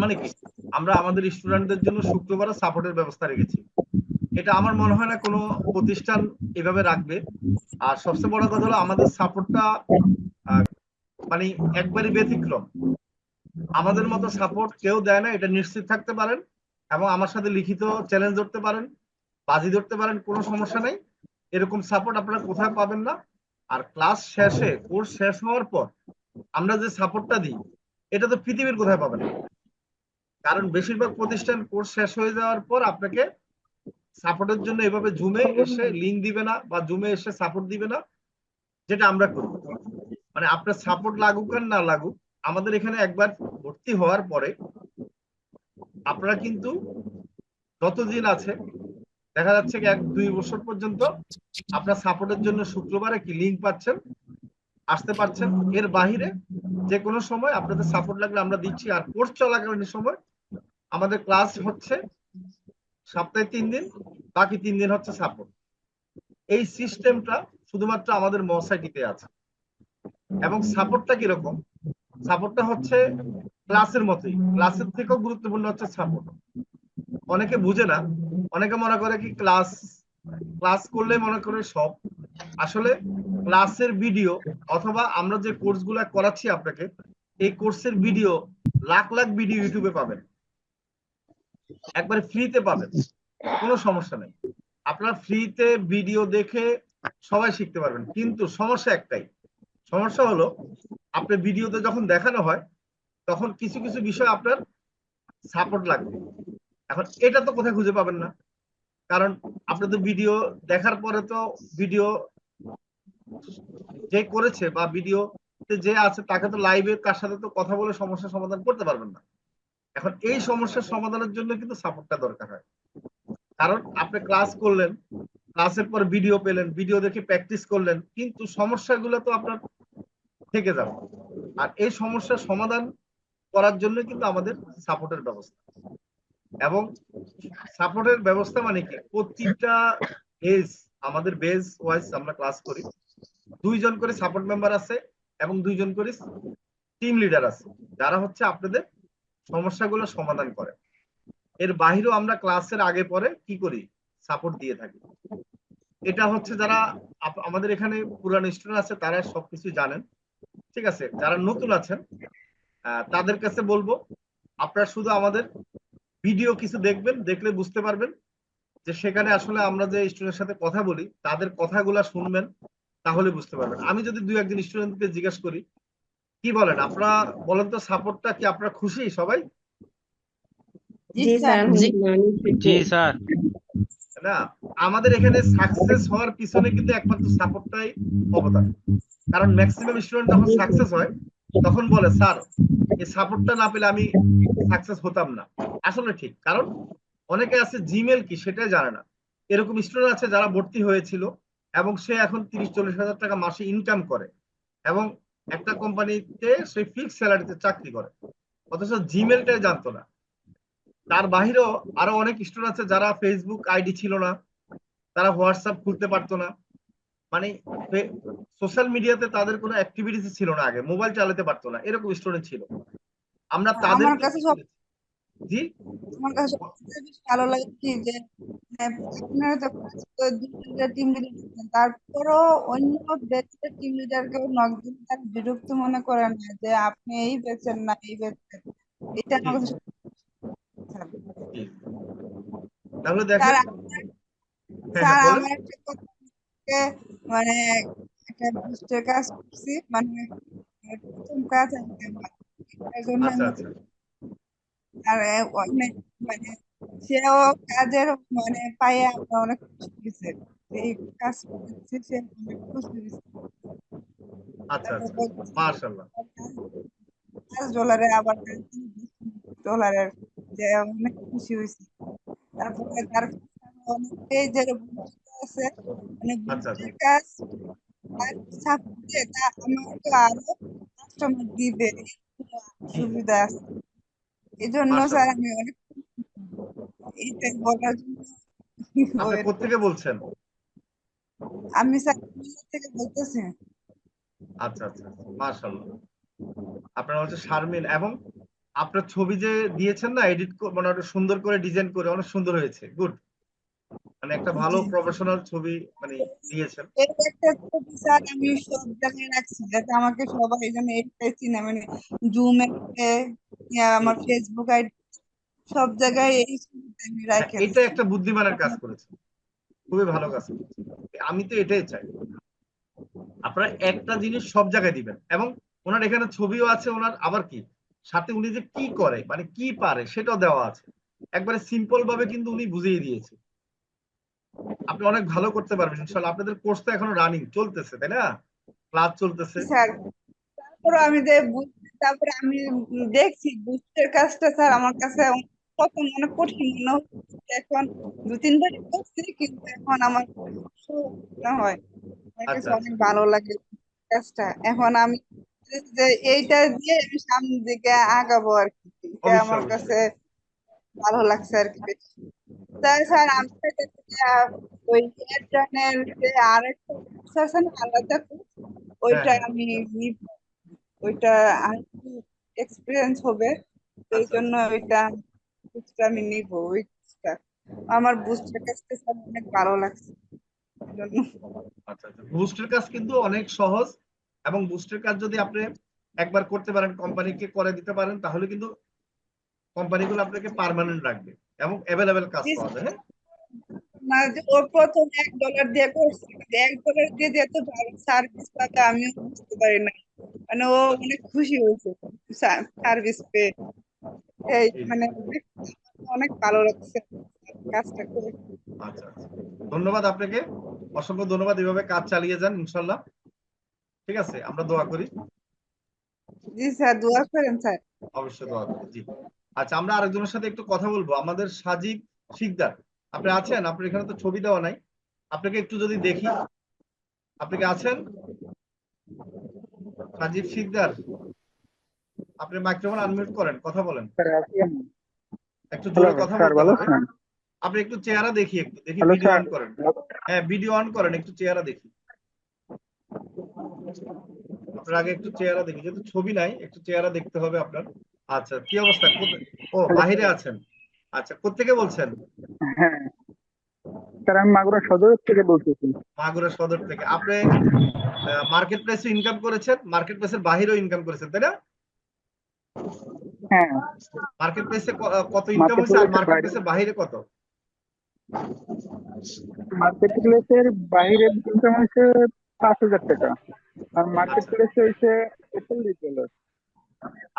মানে কি, আমরা আমাদের স্টুডেন্টদের জন্য শুক্রবারে সাপোর্টের ব্যবস্থা রেখেছি। এটা আমার মনে হয় না কোনো প্রতিষ্ঠান এভাবে রাখবে। আর সবচেয়ে বড় কথা হলো আমাদের সাপোর্টটা মানে একবারই ব্যতিক্রম। আমাদের মতো সাপোর্ট কেউ দেয় না, এটা নিশ্চিত থাকতে পারেন। এবং আমার সাথে লিখিত চ্যালেঞ্জ ধরতে পারেন, বাজি ধরতে পারেন, কোনো সমস্যা নেই। এরকম সাপোর্ট আপনারা কোথাও পাবেন না। আর ক্লাস শেষে, কোর্স শেষ হওয়ার পর আমরা যে সাপোর্টটা দিই, এটা তো পৃথিবীর কোথায় পাবেন না। কারণ বেশিরভাগ প্রতিষ্ঠান কোর্স শেষ হয়ে যাওয়ার পর আপনাকে সাপোর্টের জন্য এভাবে জুমে এসে লিঙ্ক দিবে না, বা জুমে এসে সাপোর্ট দিবে না, যেটা আমরা করি। মানে আপনার সাপোর্ট লাগুক আর না লাগুক, আমাদের এখানে একবার ভর্তি হওয়ার পরে আপনারা কিন্তু যতদিন আছে, দেখা যাচ্ছে কি 1-2 বছর পর্যন্ত আপনার সাপোর্টের জন্য শুক্রবারে কি লিঙ্ক পাচ্ছেন, আসতে পারছেন। এর বাহিরে যে কোনো সময় আপনাদের সাপোর্ট লাগলে আমরা দিচ্ছি। আর কোর্স চলাকালীন সময় আমাদের ক্লাস হচ্ছে সপ্তাহে 3 দিন, বাকি 3 দিন হচ্ছে সাপোর্ট। এই সিস্টেমটা শুধুমাত্র আমাদের মসাইটিতে আছে। এবং সাপোর্টটা কিরকম, সাপোর্টটা হচ্ছে ক্লাসের মতোই, ক্লাসের থেকেও গুরুত্বপূর্ণ হচ্ছে সাপোর্ট। অনেকে বুঝে না, অনেকে মনে করে কি ক্লাস ক্লাস করলে মনে করে সব। আসলে ক্লাসের ভিডিও অথবা আমরা যে কোর্সগুলো করাচ্ছি আপনাকে, এই কোর্সের ভিডিও লাখ লাখ ভিডিও ইউটিউবে পাবেন, একবারে ফ্রিতে পাবেন, কোনো সমস্যা নেই। আপনারা ফ্রিতে ভিডিও দেখে সবাই শিখতে পারবেন। কিন্তু সমস্যা একটাই, সমস্যা হলো আপনার ভিডিওতে যখন দেখানো হয় তখন কিছু কিছু বিষয় আপনার সাপোর্ট লাগবে। এখন এটা তো কোথায় খুঁজে পাবেন না, কারণ আপনি তো ভিডিও দেখার পরে তো ভিডিও যে করেছে বা ভিডিওতে যে আছে তাকে তো লাইভে তার সাথে তো কথা বলে সমস্যার সমাধান করতে পারবেন না। এখন এই সমস্যার সমাধানের জন্য কিন্তু সাপোর্টটা দরকার হয়। কারণ আপনি ক্লাস করলেন, ক্লাসের পর ভিডিও পেলেন, ভিডিও দেখে প্র্যাকটিস করলেন, কিন্তু সমস্যাগুলো তো আপনার থেকে যাবে। আর এই সমস্যার সমাধান করার জন্য কিন্তু আমাদের সাপোর্টের ব্যবস্থা। এবং সাপোর্টের ব্যবস্থা মানে কি, প্রতিটা বেজ, আমাদের বেজ ওয়াইজ আমরা ক্লাস করি। 2 জন করে সাপোর্ট মেম্বার আছে এবং 2 জন করে টিম লিডার আছে, যারা হচ্ছে আপনাদের সমস্যাগুলো সমাধান করে। এর বাহিরেও আমরা ক্লাসের আগে পরে কি করি, সাপোর্ট দিয়ে থাকি। এটা হচ্ছে যারা আমাদের এখানে পুরান স্টুডেন্ট আছে তারা সবকিছু জানেন। ঠিক আছে, যারা নতুন আছেন তাদের কাছে বলবো, আপনারা শুধু আমাদের ভিডিও কিছু দেখবেন, দেখলে বুঝতে পারবেন যে সেখানে আসলে আমরা যে স্টুডেন্টের সাথে কথা বলি তাদের কথাগুলা শুনবেন, তাহলে বুঝতে পারবেন। আমি যদি 2-1 স্টুডেন্টকে জিজ্ঞেস করি, কি বলেন আপনারা, বলেন তো সাপোর্টটা কি আপনারা খুশি সবাই? জি স্যার। জি স্যার। না, আমাদের এখানে সাকসেস হওয়ার পিছনে কিন্তু একমাত্র সাপোর্টটাই অবদান। কারণ ম্যাক্সিমাম স্টুডেন্ট যখন সাকসেস হয় তখন বলে স্যার এই সাপোর্টটা না পেলে আমি সাকসেস হতাম না। আসলে ঠিক, কারণ অনেকে আছে জিমেল কি সেটাই জানে না। এরকম স্টুডেন্ট আছে যারা ভর্তি হয়েছিল এবং সে এখন 30-40 হাজার টাকা মাসে ইনকাম করে এবং একটা কোম্পানিতে সে ফিক্সড স্যালারিতে চাকরি করে, অথচ জিমেলটাই জানতো না। তার বাহিরেও আরো অনেক স্টুডেন্ট আছে যারা ফেসবুক আইডি ছিল না, তারা হোয়াটসঅ্যাপ খুলতে পারতো না, মানে সোশ্যাল মিডিয়াতে তাদের কোনো অ্যাক্টিভিটিস ছিল না, আগে মোবাইল চালাতে পারতো না, এরকম স্টুডেন্ট ছিল। আমরা আমার তাদেরকে কাছে কি সব করেছি? জি, আমার কাছে সবচেয়ে বেশি ভালো লাগে কি যে আপনারা তো টিম লিডার, তারপরও অন্য ব্যাচের টিম লিডারকেও নক দিন, তার বিরক্ত মনে করেন না যে আপনি এই ব্যাচের না এই ব্যাচের। এটা জি, আমার কাছে খারাপ লাগে। জি। তাহলে স্যার দেখেন, হ্যাঁ হ্যাঁ স্যার বলেন। আমার একটা কথা থেকে মানে একটা বুস্টের কাজ করছি, মানে প্রথম কাজ আমি আমার এটার জন্য আচ্ছা আমি আচ্ছা, আর অনেক মানে সেও কাজের মানে পায়ে আমরা অনেক খুশি হয়েছে, এই কাজ করতেছে সে অনেক খুশি হয়েছে। আচ্ছা তারপর আচ্ছা, বলতেছে মাশাআল্লাহ। $5 আবার $10 যে অনেক খুশি হয়েছে। তারপরে তার অনেকেই যেরকম আছে মানে আচ্ছা আচ্ছা, বুস্টের কাজ আর সাপোর্ট দিয়ে তা আমার তো আরো কাস্টমার দিবে, জি, সুবিধা আছে। এই জন্য স্যার মাশাআল্লাহ। আমি অনেক এইটাই বলার জন্য আপনি ওয়েট কোত্থেকে করছি। বলছেন? আমি স্যার কুমিল্লা থেকে বলতেছি। আচ্ছা আচ্ছা, মাশাআল্লাহ। আপনারা হচ্ছে শারমিন, এবং আপনার ছবি যে দিয়েছেন না, এডিট মানে ওটা সুন্দর করে ডিজাইন করে অনেক সুন্দর হয়েছে, গুড। মানে একটা ভালো জি প্রফেশনাল ছবি মানে দিয়েছেন। এই একটা ছবি স্যার আমি সব জায়গায় রাখছি যাতে আমাকে সবাই যেন এইটাই চিনে, মানে জুমে জি আমার জি। ফেসবুক আইডি সব জায়গায় এই ছবিটা আমি হ্যাঁ, রাখে এটা দিচ্ছি। একটা বুদ্ধিমানের কাজ করেছেন, খুবই ভালো কাজ করেছেন। আমি তো এটাই চাই, আপনারা একটা জিনিস সব জায়গায় দিবেন। এবং ওনার এখানে ছবিও আছে, ওনার আবার কি সাথে উনি যে কি করে মানে কি পারে সেটাও দেওয়া আছে। একবারে সিম্পল ভাবে কিন্তু উনি বুঝিয়ে দিয়েছে। আপনি অনেক ভালো করতে পারবেন ইনশাআল্লাহ। আপনাদের কোর্স তো এখনো রানিং চলতেছে, তাই না? ক্লাস চলতেছে। স্যার তারপরে আমি যে তারপরে আমি দেখছি বুস্টের কাজটা স্যার আমার কাছে প্রথম অনেক কঠিন মনে হচ্ছে, এখন 2-3 বার করছি কিন্তু এখন আমার মনে হয় আমার আচ্ছা কাছে আচ্ছা, অনেক ভালো লাগে কাজটা। এখন আমি যে এইটা দিয়ে আমি সামনের দিকে আগাবো আর কি, এটা অবশ্যই আমার অবশ্যই। কাছে ভালো লাগছে আর কি বেশি। তাই স্যার আমি চাইতেছি যে, ওই এয়ারট্রানের যে আরেকটা কোর্স আছে না আলাদা কোর্স, হ্যাঁ ওইটা হ্যাঁ, আমি নিব, ওইটা আর একটু এক্সপিরিয়েন্স হবে, তো এই আচ্ছা জন্য আচ্ছা ওইটা কোর্সটা আমি নিব, ওই কোর্সটা আমার বুস্টার কাছটা স্যার অনেক ভালো লাগছে এই জন্য। আচ্ছা আচ্ছা। বুস্টের কাজ কিন্তু অনেক সহজ, এবং বুস্টের কাজ যদি আপনি একবার করতে পারেন, কোম্পানিকে করে দিতে পারেন, তাহলে কিন্তু কোম্পানিগুলো আপনাকে পার্মানেন্ট রাখবে এবং অ্যাভেলেবেল কাজ জি, পাওয়া যায়। হ্যাঁ, না যে ওর প্রথম $1 দিয়ে করছে, কিন্তু $1 দিয়ে যে এত ভালো সার্ভিস পাবে আমিও বুঝতে পারি না, মানে ও অনেক খুশি হয়েছে সার্ভিস পেয়ে। এই জি জি। মানে অনেক ভালো লাগছে কাজটা করে। আচ্ছা আচ্ছা, ধন্যবাদ আপনাকে, অসংখ্য ধন্যবাদ। এভাবে কাজ চালিয়ে যান ইনশাল্লাহ। ঠিক আছে, আমরা দোয়া করি। জি স্যার, দোয়া করেন স্যার। অবশ্যই দোয়া করি, জি। আচ্ছা, আমরা আরেকজনের সাথে একটু কথা বলবো, আমাদের সাজিব শিকদার। আপনি আছেন? আপনার এখানে তো ছবি দেওয়া নাই, আপনাকে একটু যদি দেখি। আপনি কি আছেন সাজিব শিকদার? আপনি মাইক্রোফোন আনমিউট করেন, কথা বলেন। স্যার আছি আমি। একটু হ্যালো জোরে কথা স্যার, বলতে ভালো হবে। আছেন? আপনি একটু চেহারা দেখি, একটু দেখি, হ্যালো ভিডিও স্যার। অন করেন। হ্যাঁ, ভিডিও অন করেন, একটু চেহারা দেখি। আপনার আগে একটু চেহারা দেখি, যেহেতু ছবি নাই একটু চেহারা দেখতে হবে আপনার। আচ্ছা, কি অবস্থা? ও, হ্যালো বাহিরে স্যার। আছেন। আচ্ছা, কোত্থেকে বলছেন? হ্যাঁ স্যার, আমি মাগুরা সদর থেকে বলতেছি। মাগুরা সদর থেকে। আপনি মার্কেট প্লেসে ইনকাম করেছেন, মার্কেট প্লেসের বাহিরেও ইনকাম করেছেন, তাই না? হ্যাঁ, মার্কেট প্লেসে কত ইনকাম মার্কেট হয়েছে, আর প্লেসের মার্কেট বাইরে। প্লেসের বাহিরে কত? মার্কেট প্লেসের বাইরে ইনকাম হয়েছে $5,000, আর মার্কেট আচ্ছা প্লেসে হয়েছে $41।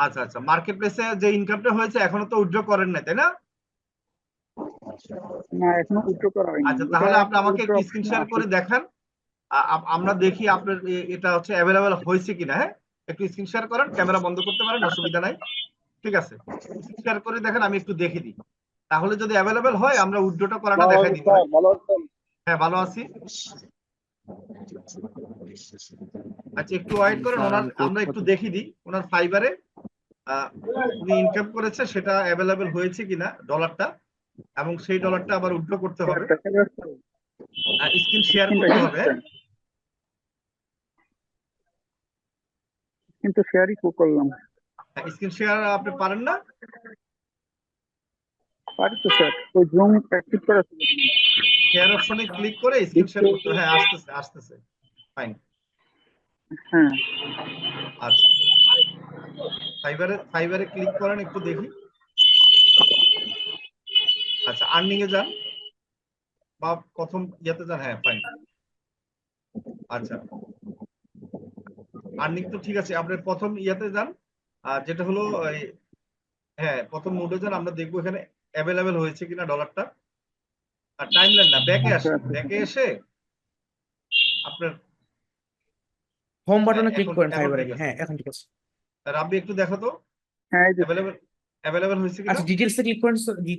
আচ্ছা আচ্ছা, মার্কেট প্লেসে যে ইনকামটা হয়েছে এখনো তো উইথড্র করেন না, তাই না? না, এখনো উইথড্র করা হয়নি, আচ্ছা, এটা তাহলে আপনি আমাকে উইথড্র একটু স্ক্রিন অপশন শেয়ার আছে। করে দেখান। আমরা দেখি আপনার এটা হচ্ছে অ্যাভেলেবেল হয়েছে কিনা। হ্যাঁ, একটু স্ক্রিন শেয়ার করেন, ক্যামেরা বন্ধ করতে পারেন, অসুবিধা নাই। ঠিক আছে, স্ক্রিন শেয়ার করে দেখেন, আমি একটু দেখে দিই। তাহলে যদি অ্যাভেলেবেল হয় আমরা উইথড্রটা করাটা দেখাই দিব। হ্যাঁ, ভালো আছেন? হ্যাঁ, ভালো আছি। আচ্ছা, একটু ওয়েট জি করেন, স্যার, ওনার আমি কোড আমরা একটু পাঠাচ্ছি। দেখে দিই ওনার ফাইবারে উনি ইনকাম করেছে সেটা অ্যাভেলেবেল হয়েছে কিনা ডলারটা, এবং সেই ডলারটা আবার উইথড্র করতে স্যার হবে। দেখা যাচ্ছে? স্ক্রিন শেয়ার স্ক্রিন করতে দেখা হবে। যাচ্ছে? কিন্তু শেয়ারই করলাম। স্ক্রিন শেয়ার আপনি পারেন না? পারি তো স্যার, ওই জুম অ্যাক্টিভ করা ছিল কিনা? শেয়ার অপশনে ক্লিক করে স্ক্রিন শেয়ার করতে হবে। হ্যাঁ, আসতেছে আসতেছে, ফাইন। হ্যাঁ আচ্ছা, ফাইবারে ফাইবারে ক্লিক করেন, একটু দেখি। আচ্ছা, আর্নিং এ যান বা প্রথম ইয়েতে যান। হ্যাঁ, ফাইন। আচ্ছা, আর্নিং তো ঠিক আছে, আপনি প্রথম ইয়েতে যান, যেটা হলো হ্যাঁ, প্রথম মোডে যান, আমরা দেখবো এখানে অ্যাভেলেবেল হয়েছে কিনা ডলারটা। আর টাইম নেন না, ব্যাকে আচ্ছা আসেন, আচ্ছা ব্যাকে স্যার। এসে আপনার হোম হ্যাঁ, বাটনে ক্লিক এখন করেন এখন ফাইবারে। ঠিক আছে। হ্যাঁ, এখন ঠিক আছে। রাব্বি, একটু দেখো তো হ্যাঁ এই যে অ্যাভেলেবেল অ্যাভেলেবেল হয়েছে কিনা। আচ্ছা, ডিটেলসে ক্লিক করেন।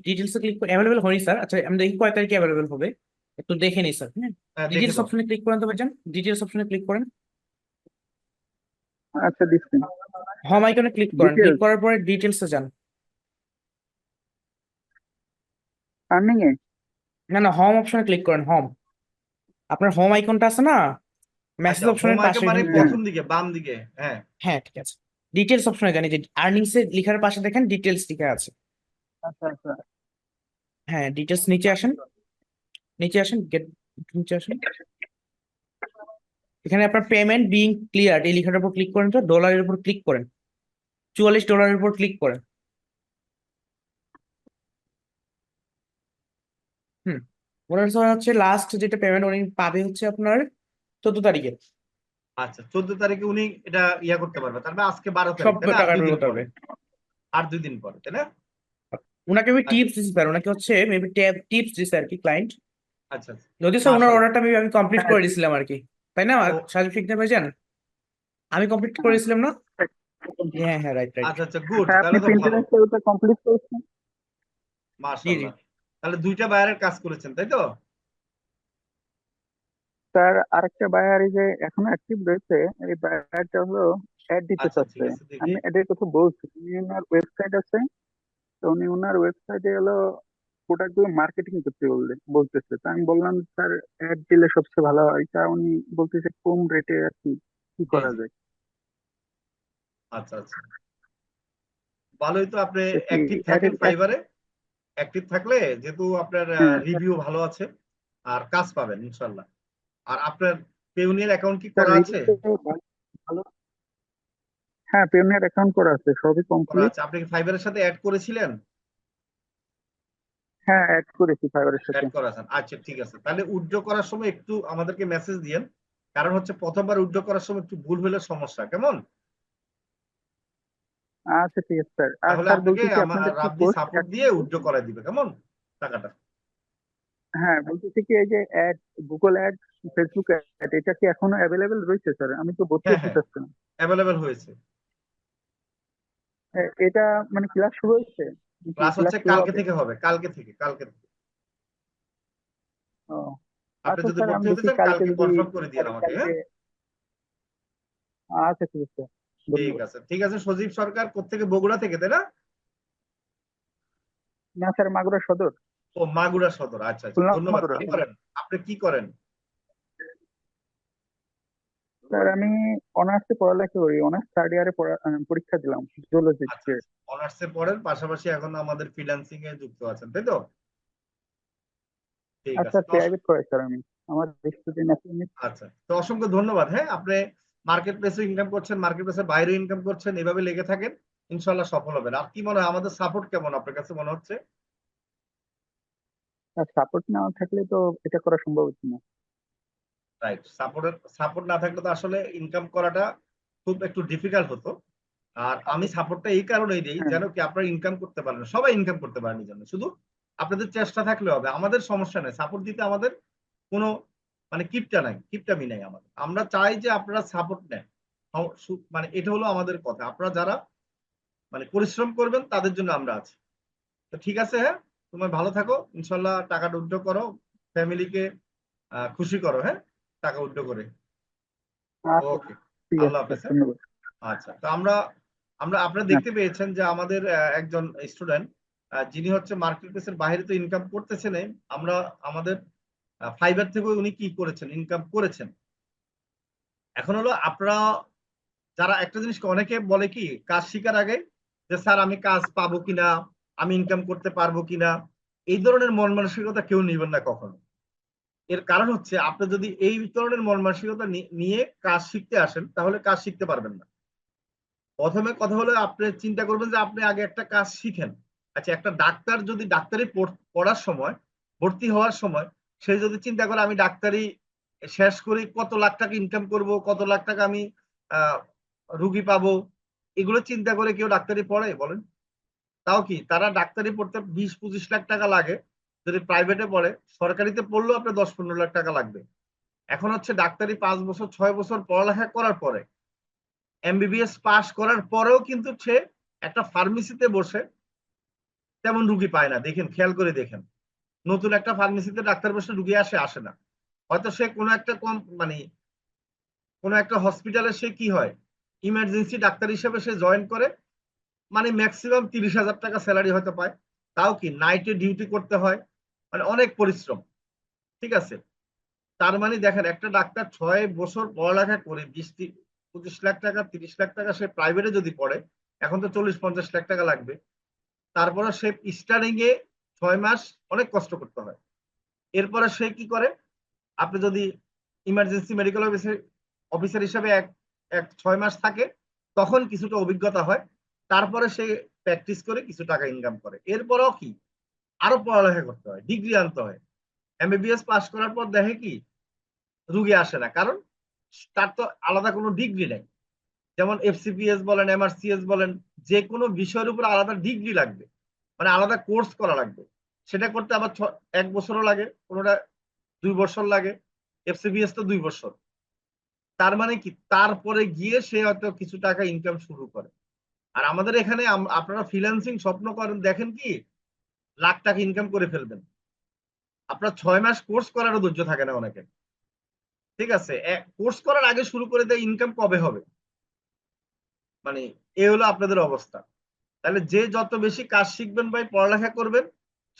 ডিটেলসে ক্লিক করে অ্যাভেলেবল হয়নি স্যার। আচ্ছা, আমি দেখি কয় তারিখে অ্যাভেলেবল হবে, একটু দেখে নিই স্যার। হ্যাঁ, হ্যাঁ, দেখে ডিটেলস দাও। অপশনে ক্লিক করেন তো ভাইজান, ডিটেলস অপশনে ক্লিক করেন। আচ্ছা দিচ্ছি। হোম আইকনে ক্লিক করেন, ক্লিক ডিটেলস করার পরে ডিটেলসে যান। আর্নিং এ। না না, হোম অপশনে ক্লিক করেন। হোম, আপনার হোম আইকনটা আছে না, মেসেজ আচ্ছা, হোম অপশনের আইকন পাশে মানে ঢুকবেন। হ্যাঁ প্রথম দিকে বাম দিকে। হ্যাঁ, হ্যাঁ, ঠিক আছে। ডিটেলস অপশনে জানি যে আর্নিংস এর লেখার পাশে দেখেন ডিটেলস লেখা আছে। আচ্ছা আচ্ছা হ্যাঁ, ডিটেলস নিচে আসেন, গেট নিচে আসেন। এখানে আপনার পেমেন্ট বিং ক্লিয়ার এই লেখাটার উপর ক্লিক করেন, তো ডলারের উপর ক্লিক করেন, $44 উপর ক্লিক করেন। হুম, ওনার হচ্ছে লাস্ট যেটা পেমেন্ট উনি পাবে হচ্ছে আপনার 14 তারিখে আচ্ছা 14 তারিখে উনি এটা ইয়া করতে পারবে, তার মানে আজকে 12 তারিখ সব তাই না, আর টাকা 2 দিন ঢোকাতে পরে, হবে। আর 2 দিন পরে তাই না? ওনাকে আমি আচ্ছা টিপস দিতে পারি, ওনাকে হচ্ছে মেবি টিপস দিছে আর কি ক্লায়েন্ট। আচ্ছা আচ্ছা, যদি স্যার ওনার মাশাআল্লাহ। অর্ডারটা আমি কমপ্লিট হ্যাঁ করে দিয়েছিলাম আর কি, তাই না ও সাজিদ ফিকনা ভাইজান? আমি কমপ্লিট করে হ্যাঁ দিয়েছিলাম না? হ্যাঁ হ্যাঁ, রাইট রাইট। আচ্ছা আচ্ছা, গুড, হ্যাঁ, আপনি তাহলে তো ভালো, প্রিন্টারেস্টে ওটা কমপ্লিট করেছেন। জি জি। মাশাআল্লাহ। তাহলে 2টা বায়ারের কাজ করেছেন তাই তো? স্যার আরেকটা বায়ার এই যে এখনো অ্যাক্টিভ রয়েছে, এই বায়ারটা হলো অ্যাড দিতে আচ্ছা ঠিক চাচ্ছে। আছে, দেখি। আমি অ্যাডের কথা বলছি, উনি ওনার ওয়েবসাইট আছে, তো উনি ওনার ওয়েবসাইটে হলো প্রোডাক্ট গুলো মার্কেটিং করতে বলতেছে। তো আমি বললাম স্যার অ্যাড দিলে সবচেয়ে ভালো হয়, তা উনি বলতেছে কম রেটে আর কি কি জি করা জি, যায়। আচ্ছা আচ্ছা, ভালোই তো। আপনি তো কি অ্যাক্টিভ থাকেন অ্যাডের কাজ? ফাইবারে, অ্যাক্টিভ থাকলে যেহেতু আপনার হ্যাঁ রিভিউ ভালো আছে, আর কাজ পাবেন ইনশাল্লাহ। আর আপনার পেউনিয়ার অ্যাকাউন্ট কি স্যার করা আছে? রিভিউ তো ভালো। হ্যাঁ, পেমেন্ট অ্যাকাউন্ট করা আছে, সবই করা কমপ্লিট। আছে, আপনি কি ফাইবারের সাথে অ্যাড করেছিলেন? হ্যাঁ, অ্যাড করেছি ফাইবারের সাথে। অ্যাড করা আছে, আচ্ছা ঠিক আছে। তাহলে উইথড্র করার সময় একটু আমাদেরকে মেসেজ দিয়েন, কারণ হচ্ছে প্রথমবার উইথড্র করার সময় একটু ভুল হলে সমস্যা, কেমন? আচ্ছা ঠিক আছে স্যার। আর তাহলে স্যার আপনাকে বলতেছি আপনাদের কি রাব্বি পোস্ট সাপোর্ট দিয়ে উইথড্র করাই দিবে, কেমন, টাকাটা। হ্যাঁ বলতেছি কি এই যে ad, Google ad, Facebook ad, এটা কি এখনো অ্যাভেলেবেল রয়েছে স্যার? আমি তো ভর্তি হ্যাঁ হতে হ্যাঁ, চাচ্ছিলাম। অ্যাভেলেবেল হয়েছে। এটা মানে ক্লাস শুরু হয়েছে নাকি ক্লাস ক্লাস হচ্ছে শুরু কালকে হবে? থেকে হবে, কালকে থেকে। ও আপনি আচ্ছা যদি স্যার, আমি ভর্তি হতে দেখি চান কালকে কালকে যদি কনফার্ম করে দিয়েন আমাকে, কালকে। হ্যাঁ? আচ্ছা ঠিক আছে, ঠিক ধন্যবাদ। আছে ঠিক আছে। সজীব সরকার কোত্থেকে, বগুড়া থেকে তাই না? না স্যার, মাগুরা সদর, ও মাগুরা সদর, আচ্ছা আচ্ছা, খুলনা ধন্যবাদ। মাগুরা। কি করেন আপনি, কি করেন? স্যার আমি অনার্সে পড়ালেখা করি, অনার্স থার্ড ইয়ারে পরীক্ষা দিলাম আচ্ছা জুলজিতে। আচ্ছা, অনার্সে পড়েন, পাশাপাশি এখন আমাদের ফ্রিল্যান্সিং এ যুক্ত আছেন তাই তো? ঠিক আচ্ছা, আছে তো। প্রাইভেট করে স্যার আমি, আমার স্টুডেন্ট আছে। আচ্ছা, তো অসংখ্য ধন্যবাদ। হ্যাঁ, আপনি মার্কেট প্লেসে ইনকাম করছেন, মার্কেট প্লেসের বাইরেও ইনকাম করছেন, এভাবে লেগে থাকেন, ইনশাল্লাহ সফল হবেন। আর কি মনে হয়, আমাদের সাপোর্ট কেমন আপনার কাছে মনে হচ্ছে? আর সাপোর্ট না থাকলে তো এটা করা সম্ভব হচ্ছে না। রাইট, সাপোর্ট না থাকলে তো আসলে ইনকাম করাটা খুব একটু ডিফিকাল্ট হতো। আর আমি সাপোর্টটা এই কারণেই দিই, হ্যাঁ যেন কি আপনারা ইনকাম করতে পারেন, সবাই ইনকাম করতে পারেন এই জন্য। শুধু আপনাদের চেষ্টা থাকলে হবে, আমাদের সমস্যা নেই সাপোর্ট দিতে, আমাদের কোনো মানে কিপটামি নাই আমাদের। আমরা চাই যে আপনারা সাপোর্ট নেন, মানে এটা হলো আমাদের কথা। আপনারা যারা মানে পরিশ্রম করবেন তাদের জন্য আমরা আছি। তো ঠিক আছে, হ্যাঁ, তুমি ভালো থাকো, ইনশাল্লাহ টাকাটা উইথড্র করো, ফ্যামিলিকে খুশি করো, হ্যাঁ, টাকা উইথড্র করে। আচ্ছা, ওকে, ঠিক আল্লাহ আছে স্যার, হাফেজ, হ্যাঁ? ধন্যবাদ। আচ্ছা, তো আমরা আমরা আপনারা হ্যাঁ দেখতে পেয়েছেন যে আমাদের একজন স্টুডেন্ট, যিনি হচ্ছে মার্কেট প্লেসের বাইরে তো ইনকাম করতেছেন, আমরা আমাদের ফাইবার থেকে উনি কি করেছেন, ইনকাম করেছেন। এখন হলো আপনারা যারা একটা জিনিস, অনেকে বলে কি কাজ শিখার আগে যে স্যার আমি কাজ পাবো কিনা, আমি ইনকাম করতে পারবো কিনা, এই ধরনের মন মানসিকতা কেউ নেবেন না কখনো। এর কারণ হচ্ছে আপনি যদি এই ধরনের মন মানসিকতা নিয়ে কাজ শিখতে আসেন, তাহলে কাজ শিখতে পারবেন না। প্রথমে কথা হলো আপনি চিন্তা করবেন যে আপনি আগে একটা কাজ শিখেন। আচ্ছা, একটা ডাক্তার যদি ডাক্তারি পড়ার সময়, ভর্তি হওয়ার সময়, সে যদি চিন্তা করে আমি ডাক্তারি শেষ করি কত লাখ টাকা ইনকাম করব, কত লাখ টাকা আমি আহ রুগী পাবো, এগুলো চিন্তা করে কেউ ডাক্তারি পড়ে বলেন? তাও কি তারা ডাক্তারি পড়তে 20-25 লাখ টাকা লাগে, যদি প্রাইভেটে পড়ে। সরকারিতে পড়লেও আপনার 10-15 লাখ টাকা লাগবে। এখন হচ্ছে ডাক্তারি 5 বছর 6 বছর পড়ালেখা করার পরে, এমবিবিএস পাস করার পরেও কিন্তু সে একটা ফার্মেসিতে বসে তেমন রুগী পায় না। দেখেন, খেয়াল করে দেখেন, নতুন একটা ফার্মেসিতে ডাক্তার বসে রুগী আসে না। হয়তো সে কোনো একটা কম মানে কোনো একটা হসপিটালে সে কি হয়, ইমার্জেন্সি ডাক্তার হিসেবে সে জয়েন করে, মানে ম্যাক্সিমাম 30,000 টাকা স্যালারি হয়তো পায়। তাও কি নাইটে ডিউটি করতে হয়, মানে অনেক পরিশ্রম। ঠিক আছে, তার মানে দেখেন একটা ডাক্তার 6 বছর পড়ালেখা করে 25 লাখ টাকা 30 লাখ টাকা সে প্রাইভেটে যদি পড়ে, এখন তো 40-50 লাখ টাকা লাগবে, তারপরে সে স্টার্টিং এ 6 মাস অনেক কষ্ট করতে হয়। এরপরে সে কি করে, আপনি যদি ইমার্জেন্সি মেডিকেল অফিসার হিসাবে এক এক 6 মাস থাকে, তখন কিছুটা অভিজ্ঞতা হয়, তারপরে সে প্র্যাকটিস করে কিছু টাকা ইনকাম করে। এরপরেও কি আরো পড়ালেখা করতে হয়, ডিগ্রি আনতে হয়। এমবিবিএস পাস করার পর দেখে কি রুগী আসে না, কারণ তার তো আলাদা কোনো ডিগ্রি নেই। যেমন এফসিপিএস বলেন, এমআরসিএস বলেন, যে কোনো বিষয়ের উপর আলাদা ডিগ্রি লাগবে, মানে আলাদা কোর্স করা লাগবে। সেটা করতে আবার 1 বছরও লাগে, কোনোটা 2 বছর লাগে, এফসিপিএস তো 2 বছর। তার মানে কি তারপরে গিয়ে সে হয়তো কিছু টাকা ইনকাম শুরু করে। আর আমাদের এখানে আপনারা ফ্রিল্যান্সিং স্বপ্ন করেন, দেখেন কি লাখ টাকা ইনকাম করে ফেলবেন, আপনার 6 মাস কোর্স করারও ধৈর্য থাকে না অনেকের। ঠিক আছে, কোর্স করার আগে শুরু করে দেয়, ইনকাম কবে হবে, মানে এ হলো আপনাদের অবস্থা। তাহলে যে যত বেশি কাজ শিখবেন ভাই, পড়ালেখা করবেন,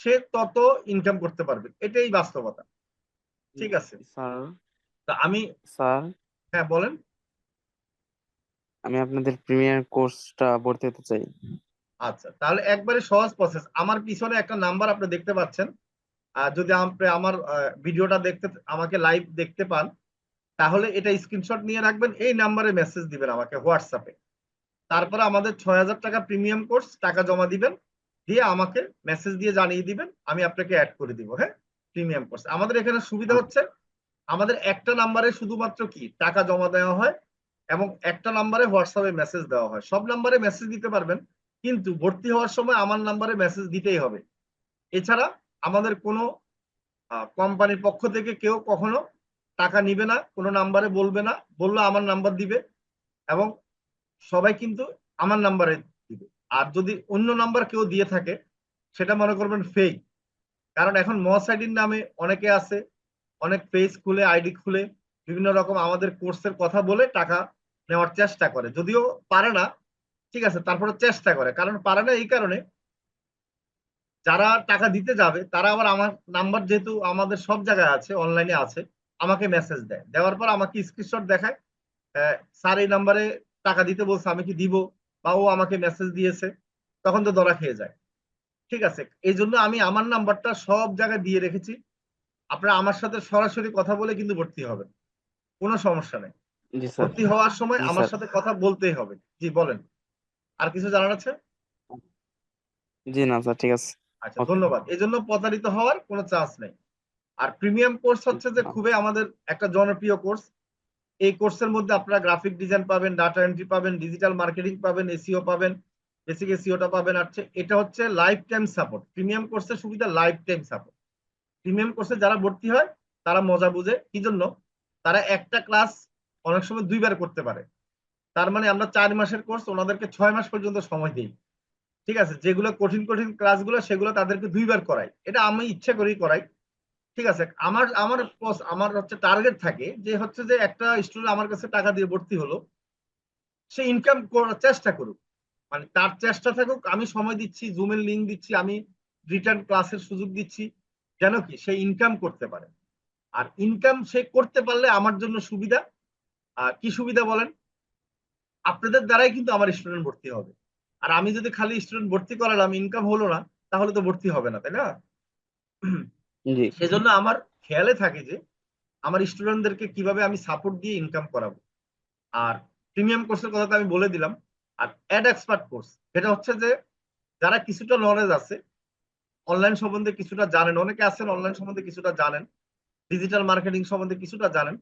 সে তত ইনকাম করতে পারবে, এটাই বাস্তবতা। ঠিক আছে, স্যার তা আমি, স্যার হ্যাঁ বলেন। আমি আপনাদের প্রিমিয়ার কোর্সটা ভর্তি হতে চাই। আচ্ছা, তাহলে একবারে সহজ প্রসেস, আমার পিছনে একটা নাম্বার আপনি দেখতে পাচ্ছেন, আর যদি আপনি আমার ভিডিওটা দেখতে, আমাকে লাইভ দেখতে পান, তাহলে এটা স্ক্রিনশট নিয়ে রাখবেন, এই নাম্বারে মেসেজ দিবেন আমাকে হোয়াটসঅ্যাপে। তারপরে আমাদের 6,000 টাকা প্রিমিয়াম কোর্স টাকা জমা দিবেন, দিয়ে আমাকে মেসেজ দিয়ে জানিয়ে দিবেন, আমি আপনাকে অ্যাড করে দিব। হ্যাঁ, প্রিমিয়াম কোর্স আমাদের এখানে সুবিধা হচ্ছে, আমাদের একটা নাম্বারে শুধুমাত্র কি টাকা জমা দেওয়া হয়, এবং একটা নাম্বারে হোয়াটসঅ্যাপে মেসেজ দেওয়া হয়। সব নাম্বারে মেসেজ দিতে পারবেন, কিন্তু ভর্তি হওয়ার সময় আমার নাম্বারে মেসেজ দিতেই হবে। এছাড়া আমাদের কোনো কোম্পানির পক্ষ থেকে কেউ কখনো টাকা নিবে না, কোনো নাম্বারে বলবে না, বললে আমার নাম্বার দিবে, এবং সবাই কিন্তু আমার নাম্বারে দিবে। আর যদি অন্য নাম্বার কেউ দিয়ে থাকে, সেটা মনে করবেন ফেক, কারণ এখন মস আইডির নামে অনেকে আছে, অনেক পেজ খুলে আইডি খুলে বিভিন্ন রকম আমাদের কোর্সের কথা বলে টাকা নেওয়ার চেষ্টা করে, যদিও পারে না। ঠিক আছে, তারপরে চেষ্টা করে, কারণ পারে না এই কারণে, যারা টাকা দিতে যাবে তারা আবার আমার নাম্বার যেহেতু আমাদের সব জায়গায় আছে, অনলাইনে আছে, আমাকে মেসেজ দেয়, দেওয়ার পর আমাকে স্ক্রিনশট দেখায়, স্যার এই নাম্বারে টাকা দিতে বলছে, আমি কি দিব, বা ও আমাকে মেসেজ দিয়েছে, তখন তো ধরা খেয়ে যায়। ঠিক আছে, এই জন্য আমি আমার নাম্বারটা সব জায়গায় দিয়ে রেখেছি, আপনারা আমার সাথে সরাসরি কথা বলে কিন্তু ভর্তি হবেন, কোনো সমস্যা নেই। জি স্যার। ভর্তি হওয়ার সময় জি আমার স্যার। সাথে কথা বলতেই হবে। জি বলেন, আর কিছু জানার আছে? জি না স্যার, ঠিক আছে। আচ্ছা, ওকে। ধন্যবাদ। এই জন্য প্রতারিত হওয়ার কোনো চান্স নেই। আর প্রিমিয়াম কোর্স হচ্ছে যে খুবই আমাদের একটা জনপ্রিয় কোর্স। এই কোর্সের মধ্যে আপনারা গ্রাফিক ডিজাইন পাবেন, ডাটা এন্ট্রি পাবেন, ডিজিটাল মার্কেটিং পাবেন, এসইও পাবেন, বেসিক এসইওটা পাবেন। আর এটা হচ্ছে লাইফ টাইম সাপোর্ট। প্রিমিয়াম কোর্সের সুবিধা লাইফ টাইম সাপোর্ট। প্রিমিয়াম কোর্সে যারা ভর্তি হয় তারা মজা বুঝে, কি জন্য, তারা একটা ক্লাস অনেক সময় 2 বার করতে পারে। তার মানে আমরা 4 মাসের কোর্স ওনাদেরকে 6 মাস পর্যন্ত সময় দিই। ঠিক আছে, যেগুলো কঠিন কঠিন ক্লাসগুলো সেগুলো তাদেরকে 2 বার করাই, এটা আমি ইচ্ছা করেই করাই। ঠিক আছে, আমার আমার আমার হচ্ছে টার্গেট থাকে যে হচ্ছে যে একটা স্টুডেন্ট আমার কাছে টাকা দিয়ে ভর্তি হলো, সে ইনকাম করার চেষ্টা করুক, মানে তার চেষ্টা থাকুক, আমি সময় দিচ্ছি, জুমের লিঙ্ক দিচ্ছি, আমি রিটার্ন ক্লাসের সুযোগ দিচ্ছি, যেন কি সে ইনকাম করতে পারে। আর ইনকাম সে করতে পারলে আমার জন্য সুবিধা। কি সুবিধা বলেন, আপনাদের দ্বারাই কিন্তু আমার স্টুডেন্ট ভর্তি হবে। আর আমি যদি খালি স্টুডেন্ট ভর্তি করালাম, ইনকাম হলো না, তাহলে তো ভর্তি হবে না, তাই না? জি সেজন্য আমার খেয়ালে থাকে যে আমার স্টুডেন্টদেরকে কিভাবে আমি সাপোর্ট দিয়ে ইনকাম করাবো। আর প্রিমিয়াম কোর্সের কথা তো আমি বলে দিলাম। আর অ্যাড এক্সপার্ট কোর্স, যেটা হচ্ছে যে যারা কিছুটা নলেজ আছে, অনলাইন সম্বন্ধে কিছুটা জানেন, অনেকে আছেন অনলাইন সম্বন্ধে কিছুটা জানেন, ডিজিটাল মার্কেটিং সম্বন্ধে কিছুটা জানেন,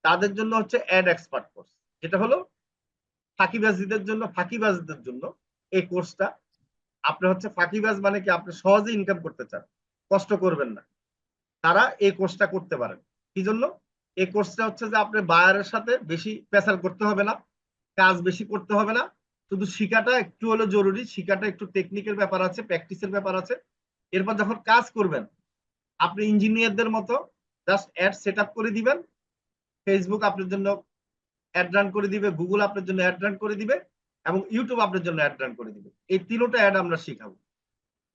তাদের জন্য হচ্ছে অ্যাড এক্সপার্ট কোর্স, যেটা হলো ফাঁকিবাজদের জন্য এই কোর্সটা। আপনি হচ্ছে ফাঁকিবাজ মানে কি, আপনি সহজে ইনকাম করতে চান, কষ্ট করবেন না, তারা এই কোর্সটা করতে পারেন। কি জন্য, এই কোর্সটা হচ্ছে যে আপনি বায়ারের সাথে বেশি পেশাল করতে হবে না, কাজ বেশি করতে হবে না, শুধু শিখাটা একটু হলো জরুরি, শিখাটা একটু টেকনিকের ব্যাপার আছে, প্র্যাকটিসের ব্যাপার আছে। এরপর যখন কাজ করবেন, আপনি ইঞ্জিনিয়ারদের মতো জাস্ট অ্যাড সেট আপ করে দিবেন, ফেসবুক আপনার জন্য অ্যাড রান করে দিবে, গুগল আপনার জন্য অ্যাড রান করে দিবে, এবং ইউটিউব আপনার জন্য অ্যাড রান করে দিবে। এই তিনটা অ্যাড আমরা শিখাবো।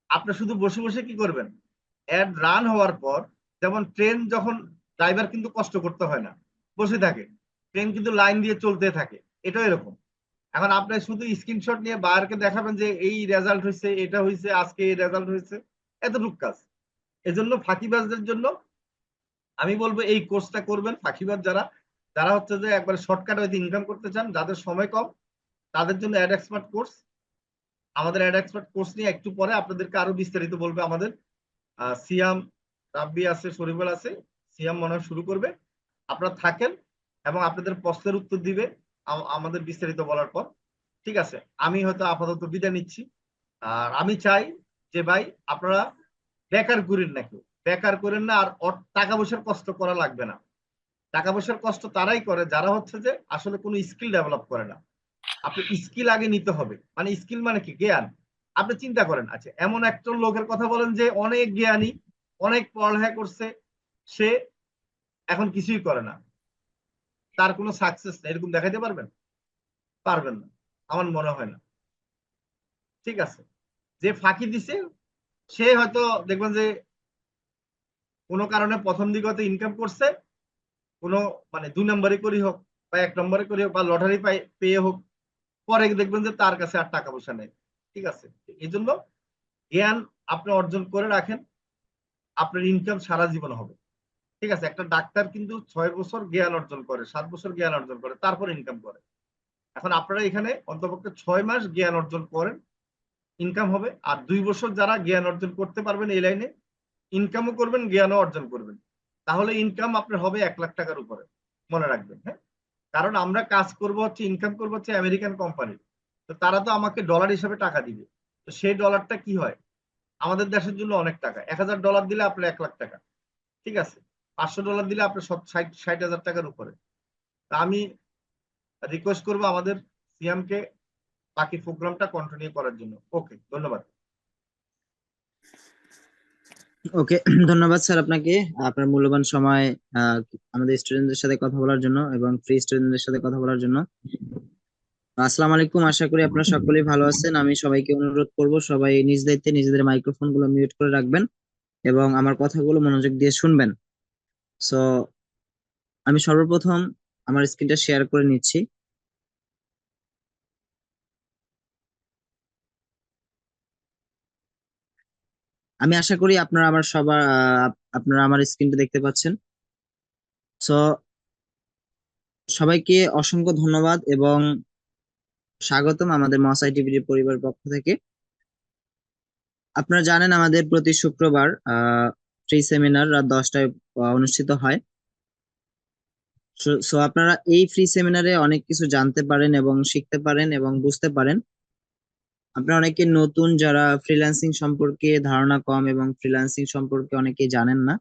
আপনি শুধু বসে বসে কি করবেন, অ্যাড রান হওয়ার পর, যেমন ট্রেন যখন, ড্রাইভার কিন্তু কষ্ট করতে হয় না, বসে থাকে, ট্রেন কিন্তু লাইন দিয়ে চলতে থাকে, এটাও এরকম। এখন আপনি শুধু স্ক্রিনশট নিয়ে বায়ারকে দেখাবেন যে এই রেজাল্ট হয়েছে, এটা হয়েছে, আজকে এই রেজাল্ট হয়েছে, এতটুক কাজ। এজন্য ফাঁকিবাজদের জন্য আমি বলবো এই কোর্সটা করবেন। ফাঁকিবাজ যারা যারা হচ্ছে যে একবার শর্টকাট হয়তো ইনকাম করতে চান, যাদের সময় কম, তাদের জন্য অ্যাড এক্সপার্ট কোর্স। আমাদের অ্যাড এক্সপার্ট কোর্স নিয়ে একটু পরে আপনাদেরকে আরো বিস্তারিত বলবে আমাদের সিয়াম, রাব্বি আছে, শরীফুল আছে। সিয়াম মনে হয় শুরু করবে, আপনারা থাকেন এবং আপনাদের প্রশ্নের উত্তর দিবে আমাদের বিস্তারিত বলার পর। ঠিক আছে, আমি হয়তো আপাতত বিদায় নিচ্ছি। আর আমি চাই যে ভাই আপনারা বেকার করেন না, কেউ বেকার করেন না। আর টাকা পয়সার কষ্ট করা লাগবে না। টাকা পয়সার কষ্ট তারাই করে যারা হচ্ছে যে আসলে কোনো স্কিল ডেভেলপ করে না। আপনি স্কিল আগে নিতে হবে। মানে স্কিল মানে কি? জ্ঞান। আপনি চিন্তা করেন, আচ্ছা এমন একজন লোকের কথা বলেন যে অনেক জ্ঞানী, অনেক পড়ালেখা করছে, সে এখন কিছুই করে না, তার কোনো সাকসেস নেই, এরকম দেখাইতে পারবেন? পারবেন না, আমার মনে হয় না। ঠিক আছে, যে ফাঁকি দিছে সে হয়তো দেখবেন যে কোনো কারণে প্রথম দিকে হয়তো ইনকাম করছে, কোনো মানে 2 নম্বরে করি হোক বা 1 নম্বরে করি হোক বা লটারি পেয়ে হোক, পরে দেখবেন যে তার কাছে আর টাকা পয়সা নেই। ঠিক আছে, এই জন্য জ্ঞান আপনি অর্জন করে রাখেন, আপনার ইনকাম সারা জীবন হবে। ঠিক আছে, একটা ডাক্তার কিন্তু 6 বছর জ্ঞান অর্জন করে, 7 বছর জ্ঞান অর্জন করে, তারপর ইনকাম করে। এখন আপনারা এখানে অন্তপক্ষে 6 মাস জ্ঞান অর্জন করেন, ইনকাম হবে। আর 2 বছর যারা জ্ঞান অর্জন করতে পারবেন এই লাইনে, ইনকামও করবেন, জ্ঞানও অর্জন করবেন, তাহলে ইনকাম আপনার হবে 1 লাখ টাকার উপরে। মনে রাখবেন, হ্যাঁ। কারণ আমরা কাজ করব হচ্ছে, ইনকাম করবো হচ্ছে আমেরিকান কোম্পানি, তো তারা তো আমাকে ডলার হিসাবে টাকা দিবে। তো সেই ডলারটা কি হয় আমাদের দেশের জন্য অনেক টাকা। $1000 দিলে আপনার 1 লাখ টাকা। ঠিক আছে, $500 দিলে আপনার 60,000 টাকার উপরে। তা আমি রিকোয়েস্ট করবো আমাদের সিএমকে বাকি প্রোগ্রামটা কন্টিনিউ করার জন্য। ওকে, ধন্যবাদ। ওকে, ধন্যবাদ স্যার আপনাকে আপনার মূল্যবান সময় আহ, আমাদের স্টুডেন্টদের সাথে কথা বলার জন্য এবং ফ্রি স্টুডেন্টদের সাথে কথা বলার জন্য। আসসালামু আলাইকুম, আশা করি আপনারা সকলেই ভালো আছেন। আমি সবাইকে অনুরোধ করব সবাই নিজ দায়িত্বে নিজেদের মাইক্রোফোন গুলো মিউট করে রাখবেন এবং আমার কথাগুলো মনোযোগ দিয়ে শুনবেন। সো আমি সর্বপ্রথম আমার স্ক্রিনটা শেয়ার করে নিচ্ছি। আমি আশা করি আপনারা আমার সবার আপনারা আমার স্ক্রিনটা দেখতে পাচ্ছেন। সো সবাইকে অসংখ্য ধন্যবাদ এবং স্বাগতম আমাদের মস আইটিভিটি পরিবারের পক্ষ থেকে। আপনারা জানেন আমাদের প্রতি শুক্রবার ফ্রি সেমিনার রাত 10টায় অনুষ্ঠিত হয়। সো আপনারা এই ফ্রি সেমিনারে অনেক কিছু জানতে পারেন এবং শিখতে পারেন এবং বুঝতে পারেন। আপনারা অনেকে নতুন, যারা ফ্রিল্যান্সিং সম্পর্কে ধারণা কম এবং ফ্রিল্যান্সিং সম্পর্কে অনেকে জানেন না।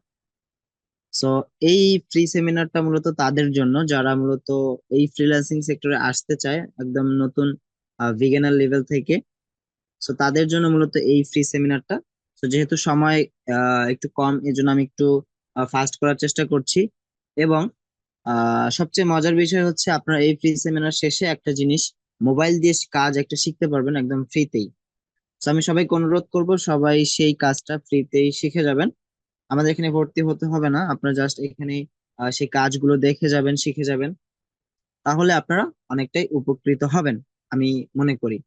সো এই ফ্রি সেমিনারটা মূলত তাদের জন্য যারা মূলত এই ফ্রিল্যান্সিং সেক্টরে আসতে চায় একদম নতুন বিগিনার লেভেল থেকে। সো তাদের জন্য মূলত এই ফ্রি সেমিনারটা। তো যেহেতু সময় একটু কম, এজন্য আমি একটু ফাস্ট করার চেষ্টা করছি। এবং সবচেয়ে মজার বিষয় হচ্ছে আপনারা এই ফ্রি সেমিনার শেষে একটা জিনিস, মোবাইল দিয়ে কাজ একটা শিখতে পারবেন একদম ফ্রিতেই। তো আমি সবাইকে অনুরোধ করব সবাই সেই কাজটা ফ্রিতেই শিখে যাবেন। আমাদের এখানে ভর্তি হতে হবে না, আপনারা জাস্ট এখানে সেই কাজগুলো দেখে যাবেন, শিখে যাবেন। তাহলে আপনারা অনেকটাই উপকৃত হবেন আমি মনে করি।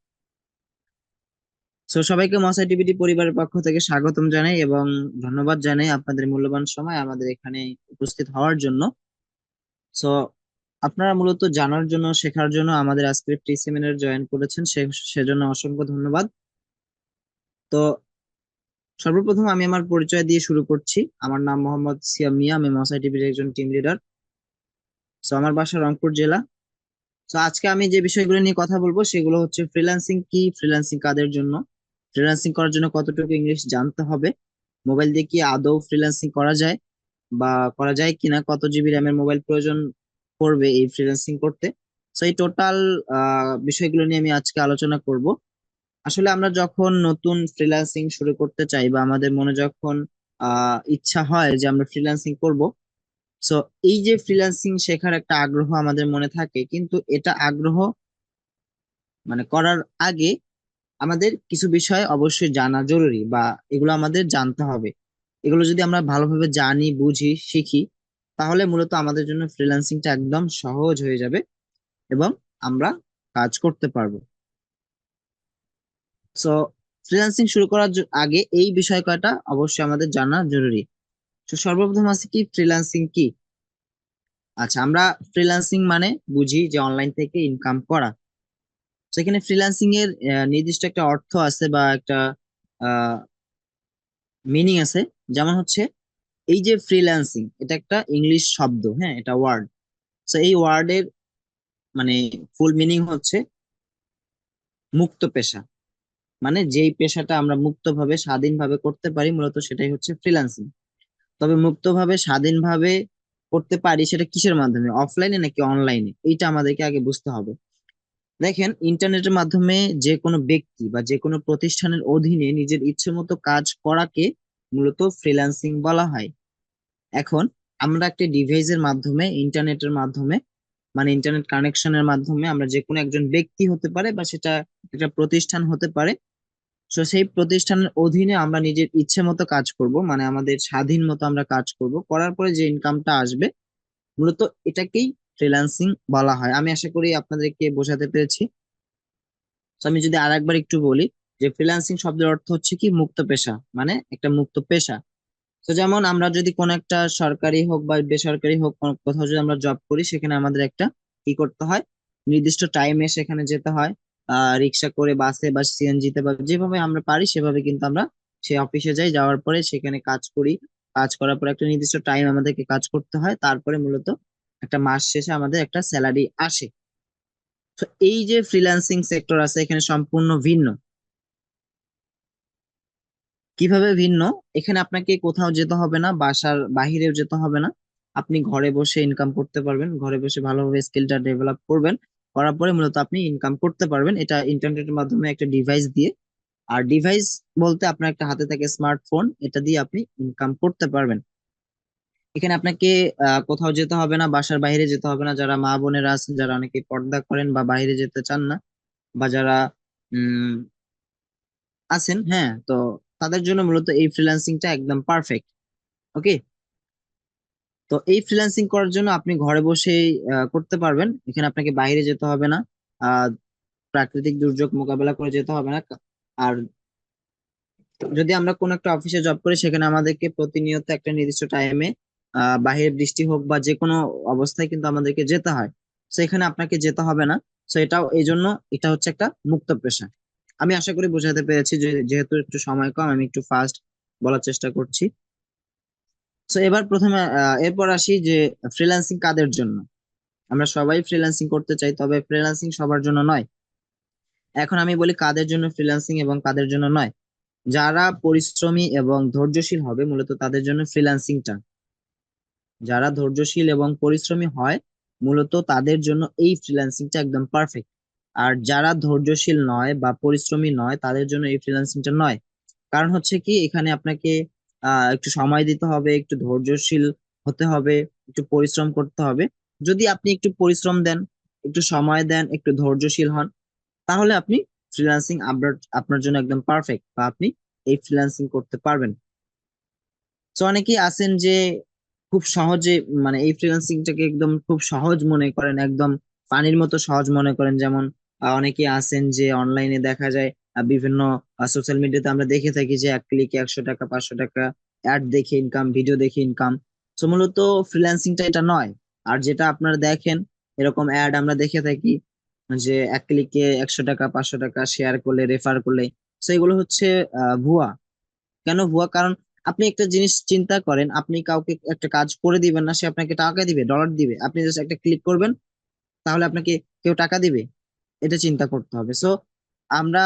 সো সবাইকে মস আইটিভিটি পরিবারের পক্ষ থেকে স্বাগতম জানাই এবং ধন্যবাদ জানাই আপনাদের মূল্যবান সময় আমাদের এখানে উপস্থিত হওয়ার জন্য। সো আপনারা মূলত জানার জন্য, শেখার জন্য আমাদের আজকের ফ্রি সেমিনার জয়েন করেছেন, সেজন্য অসংখ্য ধন্যবাদ। তো সর্বপ্রথম আমি আমার পরিচয় দিয়ে শুরু করছি। আমার নাম মোহাম্মদ সিয়াম মিয়া, আমি মস আইটিভির একজন টিম লিডার। সো আমার বাসা রংপুর জেলা। তো আজকে আমি যে বিষয়গুলো নিয়ে কথা বলবো সেগুলো হচ্ছে ফ্রিল্যান্সিং কি, ফ্রিল্যান্সিং কাদের জন্য, ফ্রিল্যান্সিং করার জন্য কতটুকু ইংলিশ জানতে হবে, মোবাইল দিয়ে কি আদৌ ফ্রিল্যান্সিং করা যায় বা করা যায় কিনা, কত জিবি র্যামের মোবাইল প্রয়োজন পড়বে এই ফ্রিল্যান্সিং করতে। তো এই টোটাল বিষয়গুলো নিয়ে আমি আজকে আলোচনা করব। আসলে আমরা যখন নতুন ফ্রিল্যান্সিং শুরু করতে চাই বা আমাদের মনে যখন ইচ্ছা হয় যে আমরা ফ্রিল্যান্সিং করব, সো এই যে ফ্রিল্যান্সিং শেখার একটা আগ্রহ আমাদের মনে থাকে, কিন্তু এটা আগ্রহ মানে করার আগে আমাদের কিছু বিষয় অবশ্যই জানা জরুরি বা এগুলো আমাদের জানতে হবে। এগুলো যদি আমরা ভালোভাবে জানি, বুঝি, শিখি, তাহলে মূলত আমাদের জন্য ফ্রিল্যান্সিংটা একদম সহজ হয়ে যাবে এবং আমরা কাজ করতে পারবো। সো ফ্রিল্যান্সিং শুরু করার আগে এই বিষয় কয়টা অবশ্যই আমাদের জানা জরুরি। তো সর্বপ্রথম আছে কি ফ্রিল্যান্সিং কি? আচ্ছা, আমরা ফ্রিল্যান্সিং মানে বুঝি যে অনলাইন থেকে ইনকাম করা। সেখানে ফ্রিল্যান্সিং এর নির্দিষ্ট একটা অর্থ আছে বা একটা মিনিং আছে। যেমন হচ্ছে এই যে ফ্রিল্যান্সিং, এটা একটা ইংলিশ শব্দ, হ্যাঁ, এটা ওয়ার্ড। তো এই ওয়ার্ডের মানে ফুল মিনিং হচ্ছে মুক্ত পেশা। মানে যেই পেশাটা আমরা মুক্তভাবে স্বাধীনভাবে করতে পারি, মূলত সেটাই হচ্ছে ফ্রিল্যান্সিং। তবে মুক্তভাবে স্বাধীনভাবে করতে পারি সেটা কিসের মাধ্যমে, অফলাইনে নাকি অনলাইনে, এইটা আমাদেরকে আগে বুঝতে হবে। দেখেন, ইন্টারনেটের মাধ্যমে যে কোনো ব্যক্তি বা যে কোনো প্রতিষ্ঠানের অধীনে নিজের ইচ্ছে মতো কাজ করাকে মূলত ফ্রিল্যান্সিং বলা হয়। এখন আমরা একটা ডিভাইসের মাধ্যমে, ইন্টারনেটের মাধ্যমে, মানে ইন্টারনেট কানেকশনের মাধ্যমে আমরা যে কোনো একজন ব্যক্তি হতে পারে বা সেটা একটা প্রতিষ্ঠান হতে পারে। তো সেই প্রতিষ্ঠানের অধীনে আমরা নিজের ইচ্ছে মতো কাজ করব, মানে আমাদের স্বাধীন মতো আমরা কাজ করব, করার পরে যে ইনকামটা আসবে মূলত এটাকেই ফ্রিল্যান্সিং বলা হয়। আমি আশা করি আপনাদেরকে বোঝাতে পেরেছি। তো আমি যদি আরেকবার একটু বলি যে ফ্রিল্যান্সিং শব্দের অর্থ হচ্ছে কি মুক্ত পেশা, মানে একটা মুক্ত পেশা। তো যেমন আমরা যদি কোনো একটা সরকারি হোক বা বেসরকারি হোক কোথাও যদি আমরা জব করি, সেখানে আমাদের একটা কি করতে হয়, নির্দিষ্ট টাইমে সেখানে যেতে হয়। রিক্সা করে, বাসে বা সিএনজি তে বা যেভাবে আমরা পারি সেভাবে কিন্তু আমরা সেই অফিসে যাই, যাওয়ার পরে সেখানে কাজ করি। কাজ করার পর একটা নির্দিষ্ট টাইম আমাদেরকে কাজ করতে হয়, তারপরে মূলত একটা মাস শেষে আমাদের একটা স্যালারি আসে। তো এই যে ফ্রিল্যান্সিং সেক্টর আছে এখানে সম্পূর্ণ ভিন্ন। কিভাবে ভিন্ন? এখানে আপনাকে কোথাও যেতে হবে না, বাসার বাহিরেও যেতে হবে না। আপনি ঘরে বসে ইনকাম করতে পারবেন, ঘরে বসে ভালোভাবে স্কিলটা ডেভেলপ করবেন, করার পরে মূলত আপনি ইনকাম করতে পারবেন, এটা ইন্টারনেটের মাধ্যমে একটা ডিভাইস দিয়ে। আর ডিভাইস বলতে আপনার একটা হাতে থাকে স্মার্টফোন, এটা দিয়ে আপনি ইনকাম করতে পারবেন। এখানে আপনাকে কোথাও যেতে হবে না, বাসার বাইরে যেতে হবে না। যারা মা বোনেরা আছেন, যারা অনেকে পর্দা করেন বা বাইরে যেতে চান না, বা যারা উম আছেন, হ্যাঁ, তো তাদের জন্য মূলত এই ফ্রিল্যান্সিংটা একদম পারফেক্ট। ওকে। তো এই ফ্রিল্যান্সিং করার জন্য আপনি ঘরে বসেই করতে পারবেন, এখানে আপনাকে বাইরে যেতে হবে না। আহ প্রাকৃতিক দুর্যোগ মোকাবেলা করে যেতে হবে না। আর যদি আমরা কোনো একটা অফিসে জব করি, সেখানে আমাদেরকে প্রতিনিয়ত একটা নির্দিষ্ট টাইমে বাহিরে বৃষ্টি হোক বা যে কোনো অবস্থায় কিন্তু আমাদেরকে যেতে হয়। সেখানে আপনাকে যেতে হবে না। তো এটাও এই জন্য এটা হচ্ছে একটা মুক্ত পেশা। আমি আশা করি বোঝাতে পেরেছি, যে যেহেতু একটু সময় কম আমি একটু ফাস্ট বলার চেষ্টা করছি। তো এবার প্রথমে এরপর আসি যে ফ্রিল্যান্সিং কাদের জন্য। আমরা সবাই ফ্রিল্যান্সিং করতে চাই, তবে ফ্রিল্যান্সিং সবার জন্য নয়। এখন আমি বলি কাদের জন্য ফ্রিল্যান্সিং এবং কাদের জন্য নয়। যারা পরিশ্রমী এবং ধৈর্যশীল হবে মূলত তাদের জন্য ফ্রিল্যান্সিংটা। যারা ধৈর্যশীল এবং পরিশ্রমী হয় মূলত তাদের জন্য এই ফ্রিল্যান্সিংটা একদম পারফেক্ট। আর যারা ধৈর্যশীল নয় বা পরিশ্রমী নয় তাদের জন্য এই ফ্রিল্যান্সিংটা নয়। কারণ হচ্ছে কি, এখানে আপনাকে একটু সময় দিতে হবে, একটু ধৈর্যশীল হতে হবে, একটু পরিশ্রম করতে হবে। যদি আপনি একটু পরিশ্রম দেন, একটু সময় দেন, একটু ধৈর্যশীল হন, তাহলে আপনি ফ্রিল্যান্সিং আপনার আপনার জন্য একদম পারফেক্ট, বা আপনি এই ফ্রিল্যান্সিং করতে পারবেন। তো অনেকেই আছেন যে খুব সহজে, মানে এই ফ্রিল্যান্সিংটাকে একদম খুব সহজ মনে করেন, একদম পানির মতো সহজ মনে করেন। যেমন অনেকেই আছেন যে অনলাইনে দেখা যায়, বিভিন্ন সোশ্যাল মিডিয়াতে আমরা দেখে থাকি যে এক ক্লিকে 100 টাকা, 500 টাকা, অ্যাড দেখে ইনকাম, ভিডিও দেখে ইনকাম। তো মূলত ফ্রিল্যান্সিংটা এটা নয়। আর যেটা আপনারা দেখেন এরকম অ্যাড আমরা দেখে থাকি, যে এক ক্লিকে 100 টাকা, 500 টাকা শেয়ার করলে, রেফার করলে, তো এগুলো হচ্ছে ভুয়া। কেন ভুয়া? কারণ আপনি একটা জিনিস চিন্তা করেন, আপনি কাউকে একটা কাজ করে দিবেন না, সে আপনাকে টাকা দিবে, ডলার দিবে? আপনি জাস্ট একটা ক্লিক করবেন, তাহলে আপনাকে কেউ টাকা দিবে? এটা চিন্তা করতে হবে। সো আমরা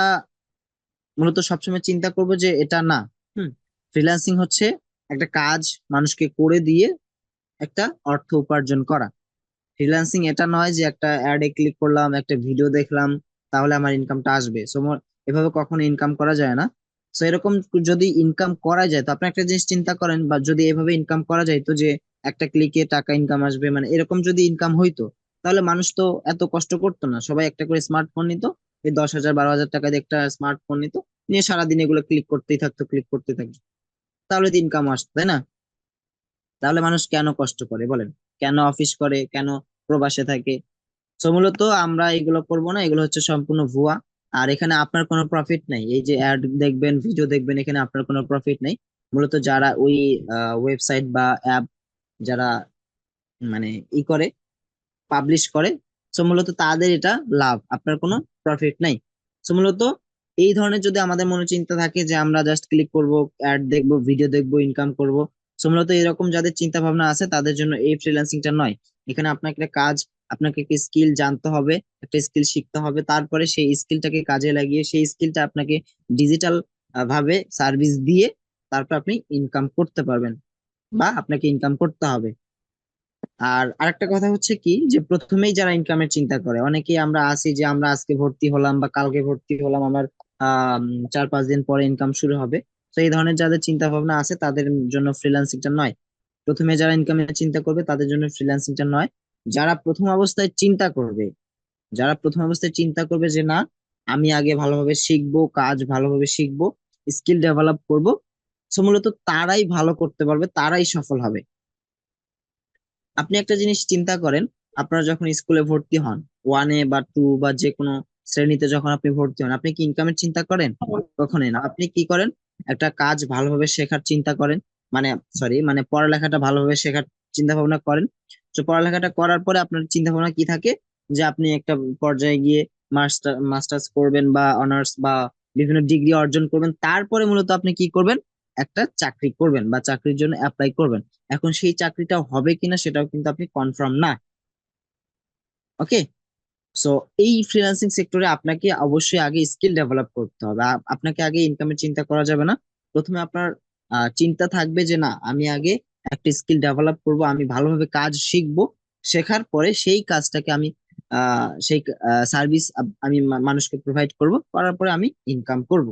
মূলত সবসময় চিন্তা করব যে এটা না। হুম। ফ্রিল্যান্সিং হচ্ছে একটা কাজ মানুষকে করে দিয়ে একটা অর্থ উপার্জন করা। ফ্রিল্যান্সিং এটা নয় যে একটা অ্যাডে ক্লিক করলাম, একটা ভিডিও দেখলাম, তাহলে আমার ইনকামটা আসবে। সো এভাবে কখনো ইনকাম করা যায় না। সো এরকম যদি ইনকাম করা যায়, তো আপনি একটা জিনিস চিন্তা করেন, বা যদি এভাবে ইনকাম করা যায়, তো যে একটা ক্লিকে টাকা ইনকাম আসবে, মানে এরকম যদি ইনকাম হইতো, তাহলে মানুষ তো এত কষ্ট করতো না, সবাই একটা করে স্মার্টফোন নিত, এই 10,000 12,000 টাকা দিয়ে একটা স্মার্টফোন নিত, নিয়ে সারাদিন এগুলো ক্লিক করতেই থাকতো, ক্লিক করতে থাকতো, তাহলে তো ইনকাম আসতো, তাই না? তাহলে মানুষ কেন কষ্ট করে বলেন? কেন অফিস করে, কেন প্রবাসে থাকে? সো মূলত আমরা এগুলো করব না, এগুলো হচ্ছে সম্পূর্ণ ভুয়া। আর এখানে আপনার কোনো প্রফিট নাই, এই যে অ্যাড দেখবেন, ভিডিও দেখবেন, এখানে আপনার কোনো প্রফিট নেই। মূলত যারা ওই ওয়েবসাইট বা অ্যাপ যারা মানে করে পাবলিশ করে, সো মূলত তাদের এটা লাভ, আপনার কোনো প্রফিট নাই। সো মূলত এই ধরনের যদি আমাদের মনে চিন্তা থাকে যে আমরা জাস্ট ক্লিক করব, অ্যাড দেখবো, ভিডিও দেখবো, ইনকাম করব, সো মূলত এরকম যাদের চিন্তা ভাবনা আছে তাদের জন্য এই ফ্রিল্যান্সিংটা নয়। এখানে আপনাকে একটা কাজ, আপনাকে একটা স্কিল জানতে হবে, একটা স্কিল শিখতে হবে, তারপরে সেই স্কিলটাকে কাজে লাগিয়ে সেই স্কিলটা আপনাকে ডিজিটাল ভাবে সার্ভিস দিয়ে তারপর আপনি ইনকাম করতে পারবেন বা আপনাকে ইনকাম করতে হবে। আর আরেকটা কথা হচ্ছে কি, যে প্রথমেই যারা ইনকামের চিন্তা করে, অনেকেই আমরা আছি যে আমরা আজকে ভর্তি হলাম বা কালকে ভর্তি হলাম, আমার 4-5 দিন পরে ইনকাম শুরু হবে। তো এই ধরনের যাদের চিন্তা ভাবনা আছে তাদের জন্য ফ্রিল্যান্সিংটা নয়। প্রথমে যারা ইনকামের চিন্তা করবে তাদের জন্য ফ্রিল্যান্সিংটা নয়। যারা প্রথম অবস্থায় চিন্তা করবে, যারা প্রথম অবস্থায় চিন্তা করবে যে না, আমি আগে ভালোভাবে শিখবো, কাজ ভালোভাবে শিখবো, স্কিল ডেভেলপ করব, সো মূলত তারাই ভালো করতে পারবে, তারাই সফল হবে। আপনি একটা জিনিস চিন্তা করেন, আপনারা যখন স্কুলে ভর্তি হন, 1-এ বা 2 বা যে কোনো শ্রেণীতে যখন আপনি ভর্তি হন, আপনি কি ইনকামের চিন্তা করেন? কখনোই না। আপনি কি করেন? একটা কাজ ভালোভাবে শেখার চিন্তা করেন, মানে সরি, মানে পড়ালেখাটা ভালোভাবে শেখার চিন্তা ভাবনা করেন। তো পড়ালেখাটা করার পরে আপনার চিন্তা ভাবনা কি থাকে, যে আপনি একটা পর্যায়ে গিয়ে মাস্টার্স করবেন বা অনার্স বা বিভিন্ন ডিগ্রি অর্জন করবেন, তারপরে মূলত আপনি কি করবেন, একটা চাকরি করবেন বা চাকরির জন্য অ্যাপ্লাই করবেন। এখন সেই চাকরিটা হবে কিনা সেটাও কিন্তু আপনি কনফার্ম না। ওকে, সো এই ফ্রিল্যান্সিং সেক্টরে আপনাকে অবশ্যই আগে স্কিল ডেভেলপ করতে হবে। আপনাকে আগে ইনকামের চিন্তা করা যাবে না। প্রথমে আপনার চিন্তা থাকবে যে না, আমি আগে একটা স্কিল ডেভেলপ করব, আমি ভালোভাবে কাজ শিখবো, শেখার পরে সেই কাজটাকে আমি সেই সার্ভিস আমি মানুষকে প্রোভাইড করব, করার পরে আমি ইনকাম করব।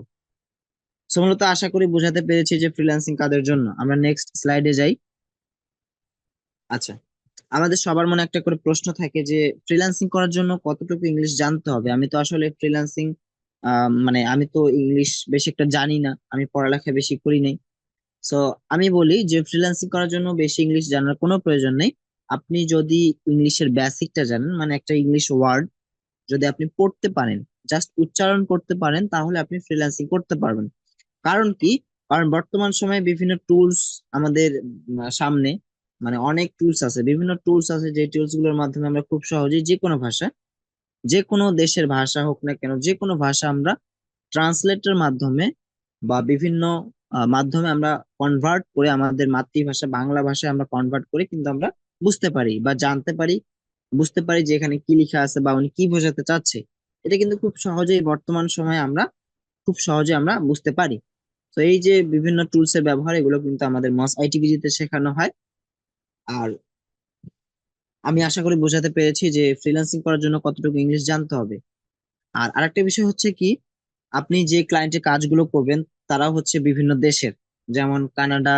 সো মূলত আশা করি বোঝাতে পেরেছি যে ফ্রিল্যান্সিং কাদের জন্য। আমরা নেক্সট স্লাইডে যাই। আচ্ছা, আমাদের সবার মনে একটা করে প্রশ্ন থাকে যে ফ্রিল্যান্সিং করার জন্য কতটুকু ইংলিশ জানতে হবে। আমি তো আসলে ফ্রিল্যান্সিং মানে আমি তো ইংলিশ বেশি একটা জানি না, আমি পড়ালেখা বেশি করি নাই। সো আমি বলি যে ফ্রিল্যান্সিং করার জন্য বেশি ইংলিশ জানার কোনো প্রয়োজন নেই। আপনি যদি ইংলিশের বেসিকটা জানেন, মানে একটা ইংলিশ ওয়ার্ড যদি আপনি পড়তে পারেন, জাস্ট উচ্চারণ করতে পারেন, তাহলে আপনি ফ্রিল্যান্সিং করতে পারবেন। কারণ কি, কারণ বর্তমান সময়ে বিভিন্ন টুলস আমাদের সামনে, মানে অনেক টুলস আছে, বিভিন্ন টুলস আছে, যে টুলস গুলোর মাধ্যমে আমরা খুব সহজেই যে কোনো ভাষা, যে কোনো দেশের ভাষা হোক না কেন, যে কোনো ভাষা আমরা ট্রান্সলেটের মাধ্যমে বা বিভিন্ন মাধ্যমে আমরা কনভার্ট করে আমাদের মাতৃভাষা বাংলা ভাষায় আমরা কনভার্ট করে কিন্তু আমরা বুঝতে পারি বা জানতে পারি, বুঝতে পারি যে এখানে কি লেখা আছে বা উনি কি বোঝাতে চাচ্ছে। এটা কিন্তু খুব সহজেই বর্তমান সময়ে আমরা খুব সহজে আমরা বুঝতে পারি। তো এই যে বিভিন্ন টুলস এর ব্যবহার, এগুলো কিন্তু আমাদের মস আইটিভিজি তে শেখানো হয়। আর আমি আশা করি বোঝাতে পেরেছি যে ফ্রিল্যান্সিং করার জন্য কতটুকু ইংলিশ জানতে হবে। আর আরেকটা বিষয় হচ্ছে কি, আপনি যে ক্লায়েন্টের কাজগুলো করবেন তারা হচ্ছে বিভিন্ন দেশের, যেমন কানাডা,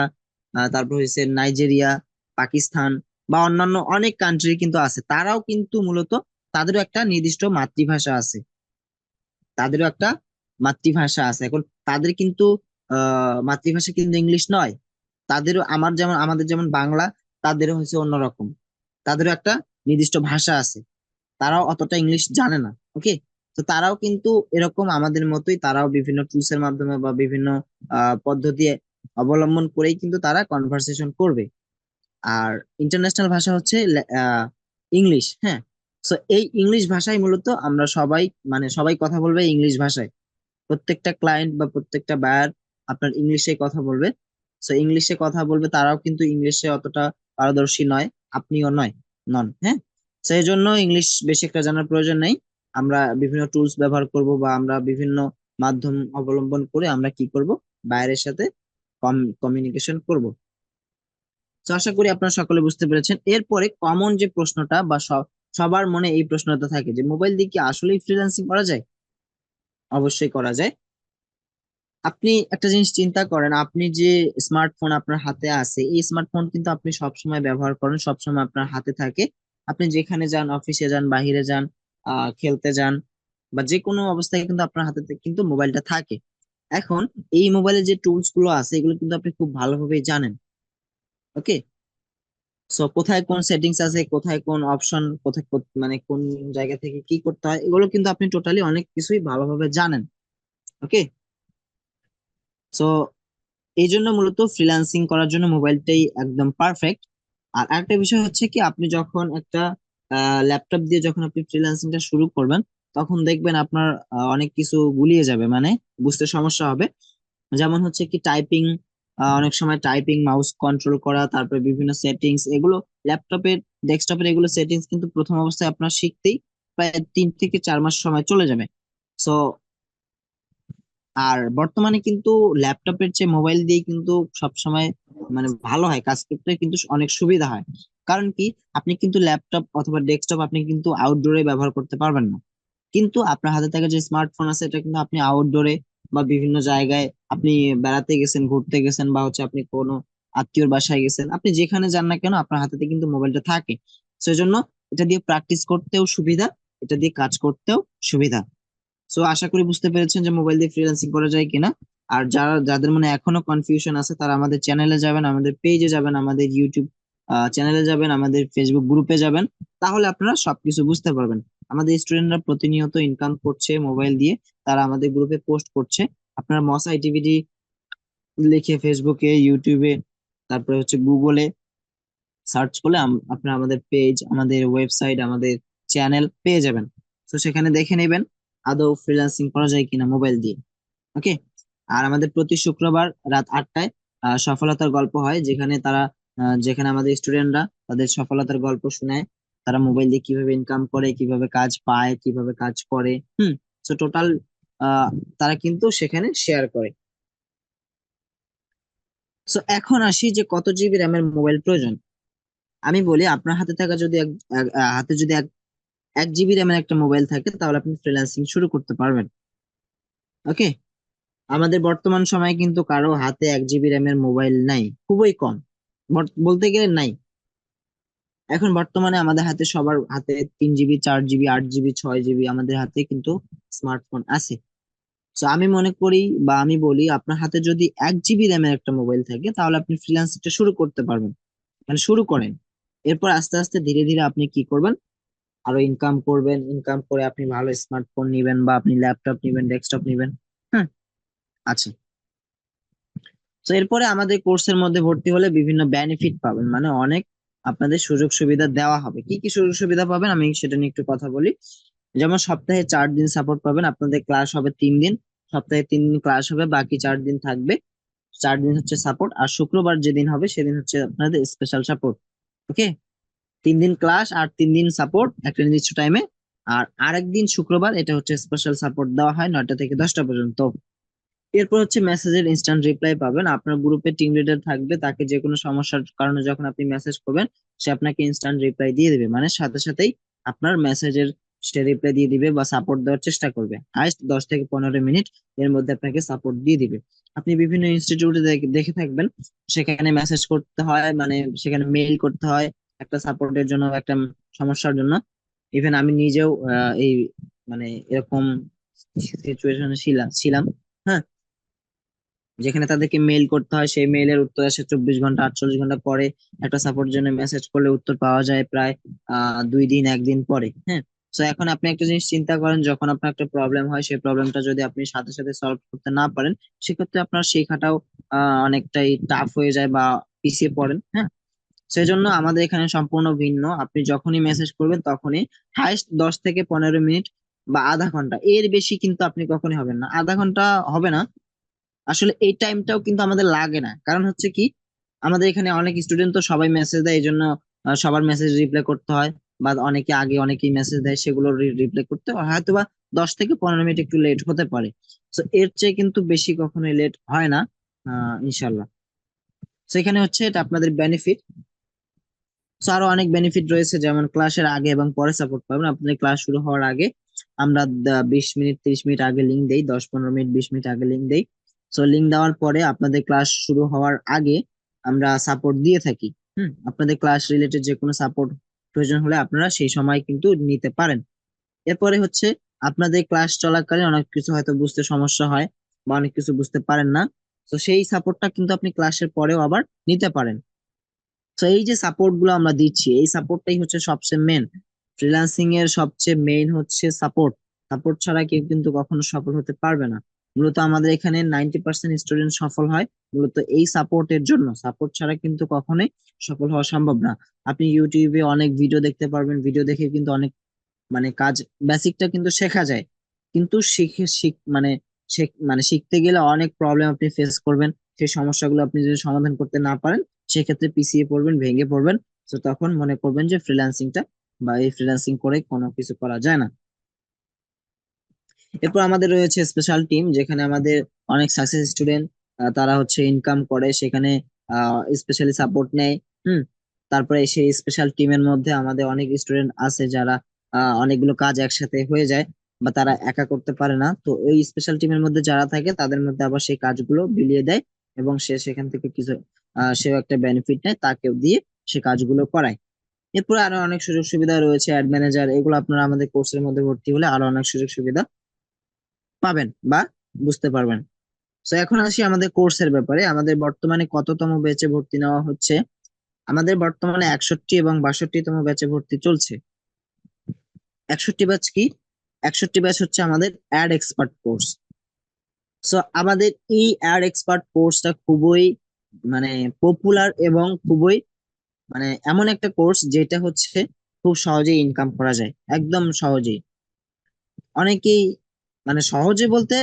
তারপর হচ্ছে নাইজেরিয়া, পাকিস্তান বা অন্যান্য অনেক কান্ট্রি কিন্তু আছে। তারাও কিন্তু মূলত তাদেরও একটা নির্দিষ্ট মাতৃভাষা আছে, তাদেরও একটা মাতৃভাষা আছে। এখন তাদের কিন্তু মাতৃভাষা কিন্তু ইংলিশ নয়। তাদেরও আমাদের যেমন বাংলা, তাদেরও হচ্ছে অন্যরকম, তাদেরও একটা নির্দিষ্ট ভাষা আছে, তারাও অতটা ইংলিশ জানে না। ওকে, তো তারাও কিন্তু এরকম আমাদের মতোই, তারাও বিভিন্ন টুলস এর মাধ্যমে বা বিভিন্ন পদ্ধতি অবলম্বন করেই কিন্তু তারা কনভারসেশন করবে। আর ইন্টারন্যাশনাল ভাষা হচ্ছে ইংলিশ। হ্যাঁ, সো এই ইংলিশ ভাষায় মূলত আমরা সবাই, মানে সবাই কথা বলবে ইংলিশ ভাষায়। প্রত্যেকটা ক্লায়েন্ট বা প্রত্যেকটা বায়ার আপনার ইংলিশে কথা বলবে। সো ইংলিশে কথা বলবে, তারাও কিন্তু ইংলিশে অতটা পারদর্শী নয়, আপনিও নন। হ্যাঁ, সেই জন্য ইংলিশ বেশি একটা জানার প্রয়োজন নেই। আমরা বিভিন্ন টুলস ব্যবহার করব বা আমরা বিভিন্ন মাধ্যম অবলম্বন করে আমরা কি করব, বাইরের সাথে কমিউনিকেশন করব। তো আশা করি আপনারা সকলে বুঝতে পেরেছেন। এরপরে কমন যে প্রশ্নটা বা সবার মনে এই প্রশ্নটা থাকে যে মোবাইল দিয়ে কি আসলেই ফ্রিল্যান্সিং করা যায়? অবশ্যই করা যায়। আপনি একটা জিনিস চিন্তা করেন, আপনি যে স্মার্টফোন আপনার হাতে আছে, এই স্মার্টফোন কিন্তু আপনি সবসময় ব্যবহার করেন, সবসময় আপনার হাতে থাকে। আপনি যেখানে যান, অফিসে যান, বাইরে যান, খেলতে যান, বা যে কোনো অবস্থায় কিন্তু আপনার হাতে কিন্তু মোবাইলটা থাকে। এখন এই মোবাইলে যে টুলস গুলো আছে এগুলো কিন্তু আপনি খুব ভালোভাবেই জানেন। ওকে, সো কোথায় কোন সেটিংস আছে, কোথায় কোন অপশন, কোথায় মানে কোন জায়গা থেকে কি করতে হয়, এগুলো কিন্তু আপনি টোটালি অনেক কিছুই ভালোভাবে জানেন। ওকে, সো এই জন্য মূলত ফ্রিল্যান্সিং করার জন্য মোবাইলটাই একদম পারফেক্ট। আর একটা বিষয় হচ্ছে কি, আপনি যখন একটা ল্যাপটপ দিয়ে যখন আপনি ফ্রিল্যান্সিংটা শুরু করবেন, তখন দেখবেন আপনার অনেক কিছু গুলিয়ে যাবে, মানে বুঝতে সমস্যা হবে। যেমন হচ্ছে কি টাইপিং, অনেক সময় টাইপিং, মাউস কন্ট্রোল করা, তারপরে বিভিন্ন সেটিংস, এগুলো ল্যাপটপের, ডেস্কটপের এগুলো সেটিংস কিন্তু প্রথম অবস্থায় আপনার শিখতেই প্রায় 3 থেকে 4 মাস সময় চলে যাবে। সো আর বর্তমানে কিন্তু ল্যাপটপের চেয়ে মোবাইল দিয়ে কিন্তু সবসময় মানে ভালো হয়, কাজ করতে কিন্তু অনেক সুবিধা হয়। কারণ কি, আপনি কিন্তু ল্যাপটপ অথবা ডেস্কটপ আপনি কিন্তু আউটডোরে ব্যবহার করতে পারবেন না, কিন্তু আপনার হাতে থাকা যে স্মার্টফোন আছে এটা কিন্তু আপনি আউটডোরে বা বিভিন্ন জায়গায় আপনি বেড়াতে গেছেন, ঘুরতে গেছেন, বা হচ্ছে আপনি কোনো আত্মীয়র বাসায় গেছেন, আপনি যেখানে যান না কেন আপনার হাতে কিন্তু মোবাইলটা থাকে। সেজন্য এটা দিয়ে প্র্যাকটিস করতেও সুবিধা, এটা দিয়ে কাজ করতেও সুবিধা। সো আশা করি বুঝতে পেরেছেন যে মোবাইল দিয়ে ফ্রিল্যান্সিং করা যায় কিনা। আর যাদের মনে এখনো কনফিউশন আছে তারা আমাদের চ্যানেলে যাবেন, আমাদের পেজে যাবেন, আমাদের ইউটিউব চ্যানেলে যাবেন, আমাদের ফেসবুক গ্রুপে যাবেন, তাহলে আপনারা সবকিছু বুঝতে পারবেন। আমাদের স্টুডেন্টরা প্রতিনিয়ত ইনকাম করছে মোবাইল দিয়ে, তারা আমাদের গ্রুপে পোস্ট করছে। আপনারা মস আইটিভিডি লিখে ফেসবুকে, ইউটিউবে, তারপরে হচ্ছে গুগলে সার্চ করলে আপনারা আমাদের পেজ, আমাদের ওয়েবসাইট, আমাদের চ্যানেল পেয়ে যাবেন। তো সেখানে দেখে নেবেন আদৌ ফ্রিল্যান্সিং করা যায় কিনা মোবাইল দিয়ে। ওকে, আর আমাদের প্রতি শুক্রবার রাত 8টায় সফলতার গল্প হয়, যেখানে আমাদের স্টুডেন্টরা তাদের সফলতার গল্প শোনায়, তারা মোবাইল দিয়ে কিভাবে ইনকাম করে, কিভাবে কাজ পায়, কিভাবে কাজ করে। তো টোটাল তারা কিন্তু সেখানে শেয়ার করে। সো এখন আসি যে কত জিবি র্যামের মোবাইল প্রয়োজন। আমি বলি, আপনার হাতে থাকা যদি হাতে যদি 1 জিবি র্যামের একটা মোবাইল থাকে, তাহলে আপনি ফ্রিল্যান্সিং শুরু করতে পারবেন। ওকে, আমাদের বর্তমান সময়ে কিন্তু কারো হাতে 1 জিবি র্যামের মোবাইল নাই, খুবই কম, বলতে গেলে নাই। এখন বর্তমানে আমাদের হাতে, সবার হাতে 3 জিবি, 4 জিবি, 8 জিবি, 6 জিবি আমাদের হাতে কিন্তু স্মার্টফোন আছে। তো আমি মনে করি বা আমি বলি, আপনার হাতে যদি 1 জিবি র্যামের একটা মোবাইল থাকে, তাহলে আপনি ফ্রিল্যান্সিংটা শুরু করতে পারবেন। মানে শুরু করেন, এরপর আস্তে আস্তে ধীরে ধীরে আপনি কি করবেন, আরো ইনকাম করবেন, ইনকাম করে আপনি ভালো স্মার্টফোন নিবেন, বা আপনি ল্যাপটপ নিবেন, ডেস্কটপ নিবেন। হ্যাঁ, আচ্ছা। তো এরপরে আমাদের কোর্সের মধ্যে ভর্তি হলে বিভিন্ন বেনিফিট পাবেন, মানে অনেক আপনাদের সুযোগ সুবিধা দেওয়া হবে। কি কি সুযোগ সুবিধা পাবেন আমি সেটা নিয়ে একটু কথা বলি। যেমন সপ্তাহে 4 দিন সাপোর্ট পাবেন, আপনাদের ক্লাস হবে 3 দিন, সপ্তাহে 3 দিন ক্লাস হবে, বাকি 4 দিন থাকবে। 4 দিন হচ্ছে সাপোর্ট, আর শুক্রবার যেদিন হবে সেদিন হচ্ছে আপনাদের স্পেশাল সাপোর্ট। ওকে, 3 দিন ক্লাস আর 3 দিন সাপোর্ট একটা নির্দিষ্ট টাইমে। আর আরেকদিন শুক্রবার, এটা হচ্ছে স্পেশাল সাপোর্ট দেওয়া হয় 9টা থেকে 10টা পর্যন্ত। এরপর হচ্ছে মেসেজের ইনস্ট্যান্ট রিপ্লাই পাবেন, আপনার গ্রুপে টিম লিডার থাকবে, তাকে যে কোনো সমস্যার কারণে যখন আপনি মেসেজ করবেন, সে আপনাকে ইনস্ট্যান্ট রিপ্লাই দিয়ে দিবে, মানে সাথে সাথেই আপনার মেসেজের সে রিপ্লাই দিয়ে দিবে বা সাপোর্ট দেওয়ার চেষ্টা করবে। হাইস্ট 10 থেকে 15 মিনিট এর মধ্যে আপনাকে সাপোর্ট দিয়ে দিবে। আপনি বিভিন্ন ইনস্টিটিউটে দেখে থাকবেন, সেখানে মেসেজ করতে হয়, মানে সেখানে মেইল করতে হয় একটা সাপোর্টের জন্য, একটা সমস্যার জন্য। ইভেন আমি নিজেও এই মানে এরকম সিচুয়েশনে ছিলাম। হ্যাঁ, যেখানে তাদেরকে মেইল করতে হয়, সেই মেইলের উত্তর আসে 24 ঘন্টা, 48 ঘন্টা পরে। একটা সাপোর্ট জন্য মেসেজ করলে উত্তর পাওয়া যায় প্রায় 2 দিন, 1 দিন পরে। হ্যাঁ, তো এখন আপনি একটা জিনিস চিন্তা করেন, যখন আপনার একটা প্রবলেম হয়, সেই প্রবলেমটা যদি আপনি সাথে সাথে সলভ করতে না পারেন, সেক্ষেত্রে আপনার শেখাটাও অনেকটাই টাফ হয়ে যায় বা পিছিয়ে পড়েন। হ্যাঁ, সেই জন্য আমাদের এখানে সম্পূর্ণ ভিন্ন। আপনি যখনই মেসেজ করবেন তখনই হাইস্ট 10 থেকে 15 মিনিট বা আধা ঘন্টা, এর বেশি কিন্তু আপনি কখনই হবেন না, আধা ঘন্টা হবে না। আসলে এই টাইমটাও কিন্তু আমাদের লাগে না, কারণ হচ্ছে কি, আমাদের এখানে অনেক স্টুডেন্ট তো সবাই মেসেজ দেয়, এই জন্য সবার মেসেজ রিপ্লাই করতে হয়, বা অনেকে আগে অনেকেই মেসেজ দেয়, সেগুলো রিপ্লাই করতে হয় হয়তো বা 10 থেকে 15 মিনিট একটু লেট হতে পারে। তো এর চেয়ে কিন্তু বেশি কখনোই লেট হয় না, ইনশাল্লাহ। তো এখানে হচ্ছে এটা আপনাদের বেনিফিট। তো আরো অনেক বেনিফিট রয়েছে, যেমন ক্লাসের আগে এবং পরে সাপোর্ট পাবেন। আপনাদের ক্লাস শুরু হওয়ার আগে আমরা 20 মিনিট, 30 মিনিট আগে লিঙ্ক দেই, 10, 15 মিনিট, 20 মিনিট আগে লিঙ্ক দেই। সো লিঙ্ক দেওয়ার পরে আপনাদের ক্লাস শুরু হওয়ার আগে আমরা সাপোর্ট দিয়ে থাকি। আপনাদের ক্লাস রিলেটেড যে কোনো সাপোর্ট প্রয়োজন হলে আপনারা সেই সময় কিন্তু নিতে পারেন। এরপরে হচ্ছে, আপনাদের ক্লাস চলাকালীন অনেক কিছু হয়তো বুঝতে সমস্যা হয় বা অনেক কিছু বুঝতে পারেন না, তো সেই সাপোর্টটা কিন্তু আপনি ক্লাসের পরেও আবার নিতে পারেন। তো এই যে সাপোর্ট গুলো আমরা দিচ্ছি, এই সাপোর্টটাই হচ্ছে সবচেয়ে মেন। ফ্রিল্যান্সিং এর সবচেয়ে মেইন হচ্ছে সাপোর্ট। সাপোর্ট ছাড়া কেউ কিন্তু কখনো সফল হতে পারবে না। মূলত আমাদের এখানে 90% স্টুডেন্ট সফল হয় মূলত এই সাপোর্টের জন্য। সাপোর্ট ছাড়া কিন্তু কখনোই সফল হওয়া সম্ভব না। আপনি ইউটিউবে অনেক ভিডিও দেখতে পারবেন, ভিডিও দেখে কিন্তু অনেক মানে কাজ বেসিকটা কিন্তু শেখা যায়, কিন্তু শিখতে গেলে অনেক প্রবলেম আপনি ফেস করবেন। সেই সমস্যাগুলো আপনি যদি সমাধান করতে না পারেন, সেক্ষেত্রে পিছিয়ে পড়বেন, ভেঙে পড়বেন। তো তখন মনে করবেন যে ফ্রিল্যান্সিংটা বা এই ফ্রিল্যান্সিং করে কোনো কিছু করা যায় না। এরপর আমাদের রয়েছে স্পেশাল টিম, যেখানে আমাদের অনেক সাকসেস স্টুডেন্ট তারা হচ্ছে ইনকাম করে, সেখানে স্পেশালি সাপোর্ট নেয়। হুম। তারপরে সেই স্পেশাল টিমের মধ্যে আমাদের অনেক স্টুডেন্ট আছে যারা অনেকগুলো কাজ একসাথে হয়ে যায় বা তারা একা করতে পারে না, তো ওই স্পেশাল টিমের মধ্যে যারা থাকে তাদের মধ্যে আবার সেই কাজগুলো বিলিয়ে দেয় এবং সে সেখান থেকে কিছু সেও একটা বেনিফিট নেয়, তাকেও দিয়ে সে কাজগুলো করায়। এরপরে আরো অনেক সুযোগ সুবিধা রয়েছে, অ্যাড ম্যানেজার, এগুলো আপনারা আমাদের কোর্সের মধ্যে ভর্তি হলে আরো অনেক সুযোগ সুবিধা পাবেন বা বুঝতে পারবেন। তো এখন আসি আমাদের কোর্সের ব্যাপারে। আমাদের বর্তমানে কততম ব্যাচে ভর্তি নেওয়া হচ্ছে? আমাদের বর্তমানে 61 এবং 62তম ব্যাচে ভর্তি চলছে। 61 ব্যাচ কি? 61 ব্যাচ হচ্ছে আমাদের অ্যাড এক্সপার্ট কোর্স। সো আমাদের এই অ্যাড এক্সপার্ট কোর্সটা খুবই মানে পপুলার এবং খুবই মানে এমন একটা কোর্স যেটা হচ্ছে খুব সহজেই ইনকাম করা যায়, একদম সহজেই। অনেকেই মানে সহজে বলতে,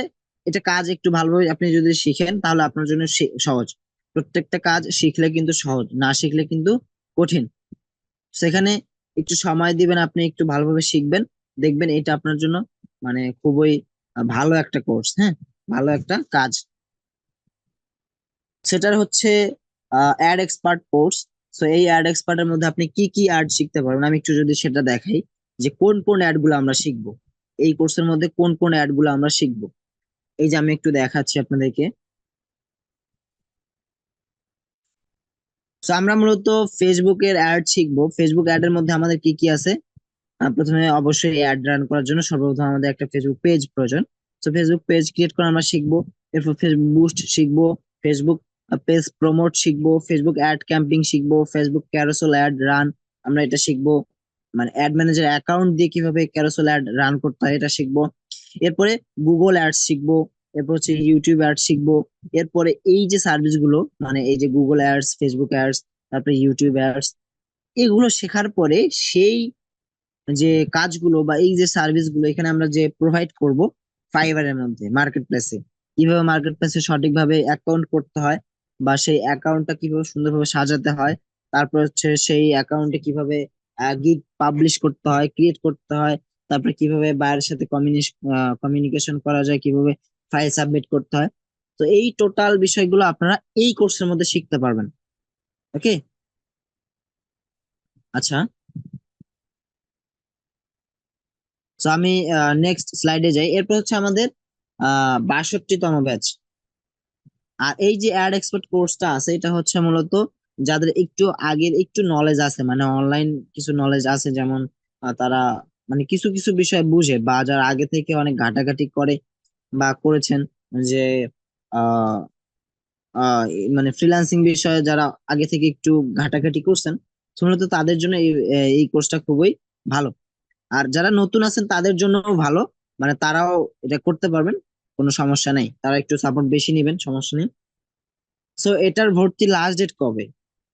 এটা কাজ একটু ভালোভাবে আপনি যদি শিখেন তাহলে আপনার জন্য সহজ। প্রত্যেকটা কাজ শিখলে কিন্তু সহজ, না শিখলে কিন্তু কঠিন। সেখানে একটু সময় দিবেন, আপনি একটু ভালোভাবে শিখবেন, দেখবেন এটা আপনার জন্য মানে খুবই ভালো একটা কোর্স। হ্যাঁ, ভালো একটা কাজ। সেটার হচ্ছে অ্যাড এক্সপার্ট কোর্স। তো এই অ্যাড এক্সপার্টের মধ্যে আপনি কি কি অ্যাড শিখতে পারবেন, আমি একটু যদি সেটা দেখাই যে কোন কোন অ্যাড গুলো আমরা শিখবো, এই কোর্সের মধ্যে কোন কোন অ্যাড গুলো আমরা শিখবো। এই যে আমি একটু দেখাচ্ছি আপনাদেরকে। তো আমরা মূলত ফেসবুকের অ্যাড শিখবো। ফেসবুক অ্যাড এর মধ্যে আমাদের কি কি আছে? প্রথমে অবশ্যই অ্যাড রান করার জন্য সর্বপ্রথম আমাদের একটা ফেসবুক পেজ প্রয়োজন। তো ফেসবুক পেজ ক্রিয়েট করে আমরা শিখবো। এরপর ফেসবুক বুস্ট শিখবো, ফেসবুক পেজ প্রমোট শিখবো, ফেসবুক অ্যাড ক্যাম্পিং শিখবো, ফেসবুক ক্যারোসেল অ্যাড রান আমরা এটা শিখবো। মানে অ্যাড ম্যানেজার অ্যাকাউন্ট দিয়ে কিভাবে ক্যারোসেল অ্যাড রান করতে হয় এটা শিখবো। এরপরে গুগল অ্যাডস শিখবো। এরপর হচ্ছে ইউটিউব অ্যাড শিখবো। এরপরে এই যে সার্ভিস গুলো মানে এই যে গুগল অ্যাডস, ফেসবুক অ্যাডস, তারপরে ইউটিউব অ্যাডস, এগুলো শেখার পরে সেই যে কাজগুলো বা এই যে সার্ভিস গুলো এখানে আমরা যে প্রোভাইড করব ফাইবারের মধ্যে, মার্কেট প্লেসে, কিভাবে মার্কেট প্লেসে সঠিকভাবে অ্যাকাউন্ট করতে হয় বা সেই অ্যাকাউন্টটা কিভাবে সুন্দরভাবে সাজাতে হয়, তারপর হচ্ছে সেই অ্যাকাউন্টে কিভাবে গিগ পাবলিশ করতে হয়, ক্রিয়েট করতে হয়, তারপরে কিভাবে বায়ারের সাথে কমিউনিকেশন করা যায়, কিভাবে ফাইল সাবমিট করতে হয়। তো এই টোটাল বিষয়গুলো আপনারা এই কোর্সের মধ্যে শিখতে পারবেন। ওকে, আচ্ছা। তো আমি নেক্সট স্লাইডে যাই। এরপর হচ্ছে আমাদের 62তম ব্যাচ। আর এই যে অ্যাড এক্সপার্ট কোর্সটা আছে এটা হচ্ছে মূলত যাদের একটু আগের একটু নলেজ আছে, মানে অনলাইন কিছু নলেজ আছে, যেমন তারা মানে কিছু কিছু বিষয় বুঝে বা যারা আগে থেকে অনেক ঘাটাঘাটি করে বা করেছেন, যে আহ আহ মানে ফ্রিল্যান্সিং বিষয়ে যারা আগে থেকে একটু ঘাটাঘাটি করছেন, তো মূলত তাদের জন্য এই কোর্সটা খুবই ভালো। আর যারা নতুন আছেন তাদের জন্য ভালো, মানে তারাও এটা করতে পারবেন, কোনো সমস্যা নেই, তারা একটু সাপোর্ট বেশি নেবেন, সমস্যা নেই। সো এটার ভর্তি লাস্ট ডেট কবে?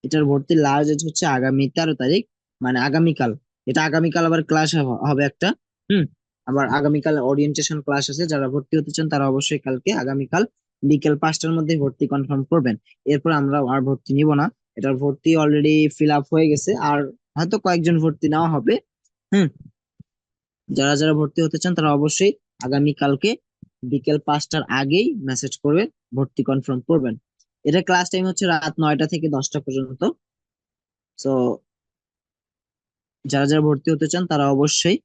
এটার ভর্তি লাস্ট ডেট হচ্ছে আগামী 13 তারিখ, মানে আগামীকাল। এটা আগামীকাল আবার ক্লাস হবে একটা। হুম। আবার আগামীকাল ওরিয়েন্টেশন ক্লাস আছে, যারা ভর্তি হতে চান তারা অবশ্যই কালকে আগামীকাল বিকেল 5টার মধ্যে ভর্তি কনফার্ম করবেন। এরপর আমরা আর ভর্তি নিব না, এটার ভর্তি অলরেডি ফিল আপ হয়ে গেছে, আর হয়তো কয়েকজন ভর্তি নেওয়া হবে। হুম। যারা যারা ভর্তি হতে চান তারা অবশ্যই আগামী কালকে বিকেল 5টার আগেই মেসেজ করবেন, ভর্তি কনফার্ম করবেন। এটা ক্লাস টাইম হচ্ছে রাত 9টা থেকে 10টা পর্যন্ত। তো যারা যারা ভর্তি হতে চান তারা অবশ্যই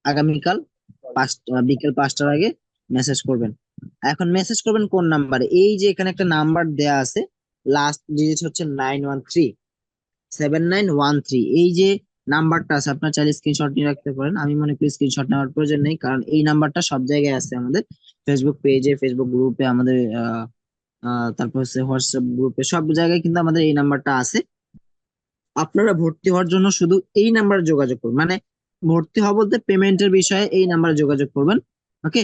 আগামীকাল বিকেল 5টার আগে মেসেজ করবেন। এখন মেসেজ করবেন কোন নাম্বারে? এই যে এখানে একটা নাম্বার দেয়া আছে, লাস্ট ডিজিট হচ্ছে 913 7913, এই যে নাম্বারটা আছে আপনার চাইলে স্ক্রিনশট নিয়ে রাখতে পারেন। আমি মনে করি স্ক্রিনশট নেওয়ার প্রয়োজন নেই, কারণ এই নাম্বারটা সব জায়গায় আছে, আমাদের ফেসবুক পেজে, ফেসবুক গ্রুপে, আমাদের তারপর হচ্ছে হোয়াটসঅ্যাপ গ্রুপে, সব জায়গায় কিন্তু আমাদের এই নাম্বারটা আছে। আপনারা ভর্তি হওয়ার জন্য শুধু এই নাম্বারে যোগাযোগ করুন, মানে ভর্তি হওয়া বলতে পেমেন্টের বিষয়ে এই নাম্বারে যোগাযোগ করবেন। ওকে,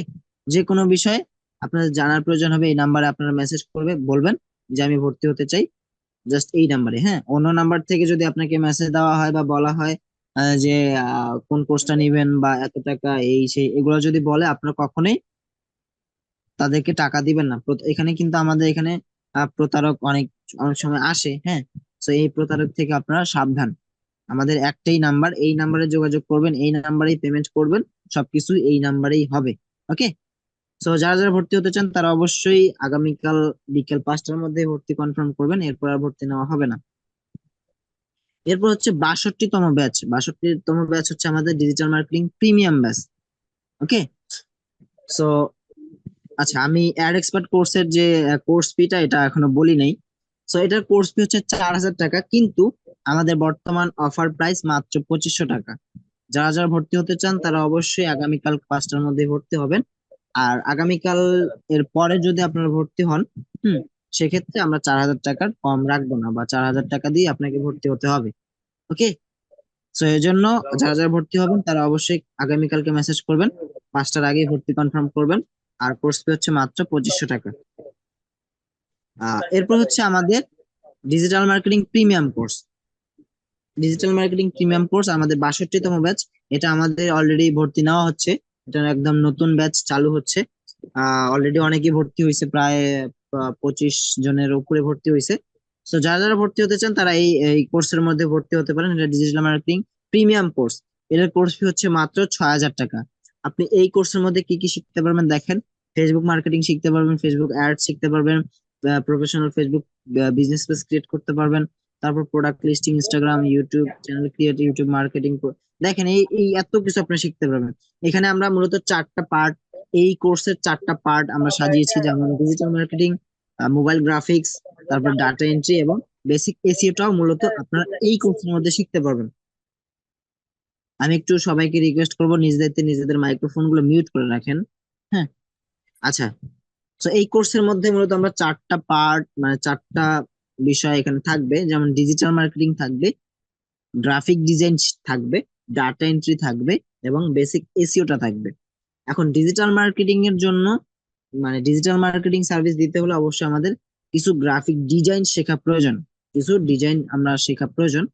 যে কোনো বিষয়ে আপনাদের জানার প্রয়োজন হবে এই নাম্বারে আপনারা মেসেজ করবে, বলবেন যে আমি ভর্তি হতে চাই, জাস্ট এই নাম্বারে। হ্যাঁ, অন্য নাম্বার থেকে যদি আপনাকে মেসেজ দেওয়া হয় বা বলা হয় যে কোন কোর্সটা নেবেন বা এত টাকা এই সেই এগুলো যদি বলে, আপনারা কখনোই তাদেরকে টাকা দিবেন না। এখানে কিন্তু আমাদের এখানে প্রতারক অনেক অনেক সময় আসে। হ্যাঁ, তো এই প্রতারক থেকে আপনারা সাবধান। আমাদের একটাই নাম্বার, এই নাম্বারে যোগাযোগ করবেন, এই নাম্বারেই পেমেন্ট করবেন, সবকিছু এই নাম্বারেই হবে। ওকে, তো যারা যারা ভর্তি হতে চান তারা অবশ্যই আগামীকাল বিকেল 5টার মধ্যে ভর্তি কনফার্ম করবেন, এরপর আর ভর্তি নেওয়া হবে না। এরপর হচ্ছে 62তম ব্যাচ। 62তম ব্যাচ হচ্ছে আমাদের ডিজিটাল মার্কেটিং প্রিমিয়াম ব্যাচ। ওকে, সো আচ্ছা, আমি অ্যাড এক্সপার্ট কোর্সের যে কোর্স ফিটা এটা এখনো বলি নাই। সো এটার কোর্স ফি হচ্ছে 4000 টাকা, কিন্তু আমাদের বর্তমান অফার প্রাইস মাত্র 2500 টাকা। যারা যারা ভর্তি হতে চান তারা অবশ্যই আগামীকাল 5টার মধ্যে ভর্তি হবেন। আর আগামীকাল এর পরে যদি আপনারা ভর্তি হন, হুম, সেক্ষেত্রে আমরা 4000 টাকার কম রাখবো না, বা 4000 টাকা দিয়ে আপনাকে ভর্তি হতে হবে। ওকে, তো এই জন্য যারা যারা ভর্তি হবেন তারা অবশ্যই আগামীকালকে মেসেজ করবেন, 5টার আগে ভর্তি কনফার্ম করবেন। আর কোর্স ফি হচ্ছে মাত্র 2500 টাকা। এরপর হচ্ছে আমাদের digital marketing premium course. Digital marketing premium course আমাদের 62তম ব্যাচ। এটা আমাদের অলরেডি ভর্তি নেওয়া হচ্ছে, এটা একদম নতুন ব্যাচ চালু হচ্ছে। অলরেডি অনেকেই ভর্তি হয়েছে, প্রায় 25 জনের উপরে ভর্তি হয়েছে। তো যারা যারা ভর্তি হতে চান তারা এই এই কোর্সের মধ্যে ভর্তি হতে পারেন। এটা ডিজিটাল মার্কেটিং প্রিমিয়াম কোর্স, এটার কোর্স ফি হচ্ছে মাত্র 6000 টাকা। আপনি এই কোর্সের মধ্যে কি কি শিখতে পারবেন দেখেন, ফেসবুক মার্কেটিং শিখতে পারবেন, ফেসবুক অ্যাড শিখতে পারবেন, professional Facebook business page create করতে পারবেন, তারপর product listing, Instagram, YouTube channel create, YouTube marketing. দেখেন এই এই এত কিছু আপনি শিখতে পারবেন। এখানে আমরা মূলত 4টা পার্ট, এই কোর্সের 4টা পার্ট আমরা সাজিয়েছি, যেমন ডিজিটাল মার্কেটিং, মোবাইল গ্রাফিক্স, তারপর ডাটা এন্ট্রি এবং বেসিক এসইওটাও মূলত আপনারা এই কোর্সের মধ্যে শিখতে পারবেন। আমি একটু সবাইকে রিকোয়েস্ট করবো নিজেদের নিজেদের মাইক্রোফোন গুলো মিউট করে রাখেন। হ্যাঁ, আচ্ছা, তো এই কোর্সের মধ্যে মূলত আমরা 4টা পার্ট, মানে 4টা বিষয় এখানে থাকবে, যেমন ডিজিটাল মার্কেটিং থাকবে, গ্রাফিক ডিজাইন থাকবে, ডাটা এন্ট্রি থাকবে এবং বেসিক এসইওটা থাকবে। এখন ডিজিটাল মার্কেটিং এর জন্য, মানে ডিজিটাল মার্কেটিং সার্ভিস দিতে হলে অবশ্যই আমাদের কিছু গ্রাফিক ডিজাইন শেখা প্রয়োজন, কিছু ডিজাইন আমরা শেখা প্রয়োজন।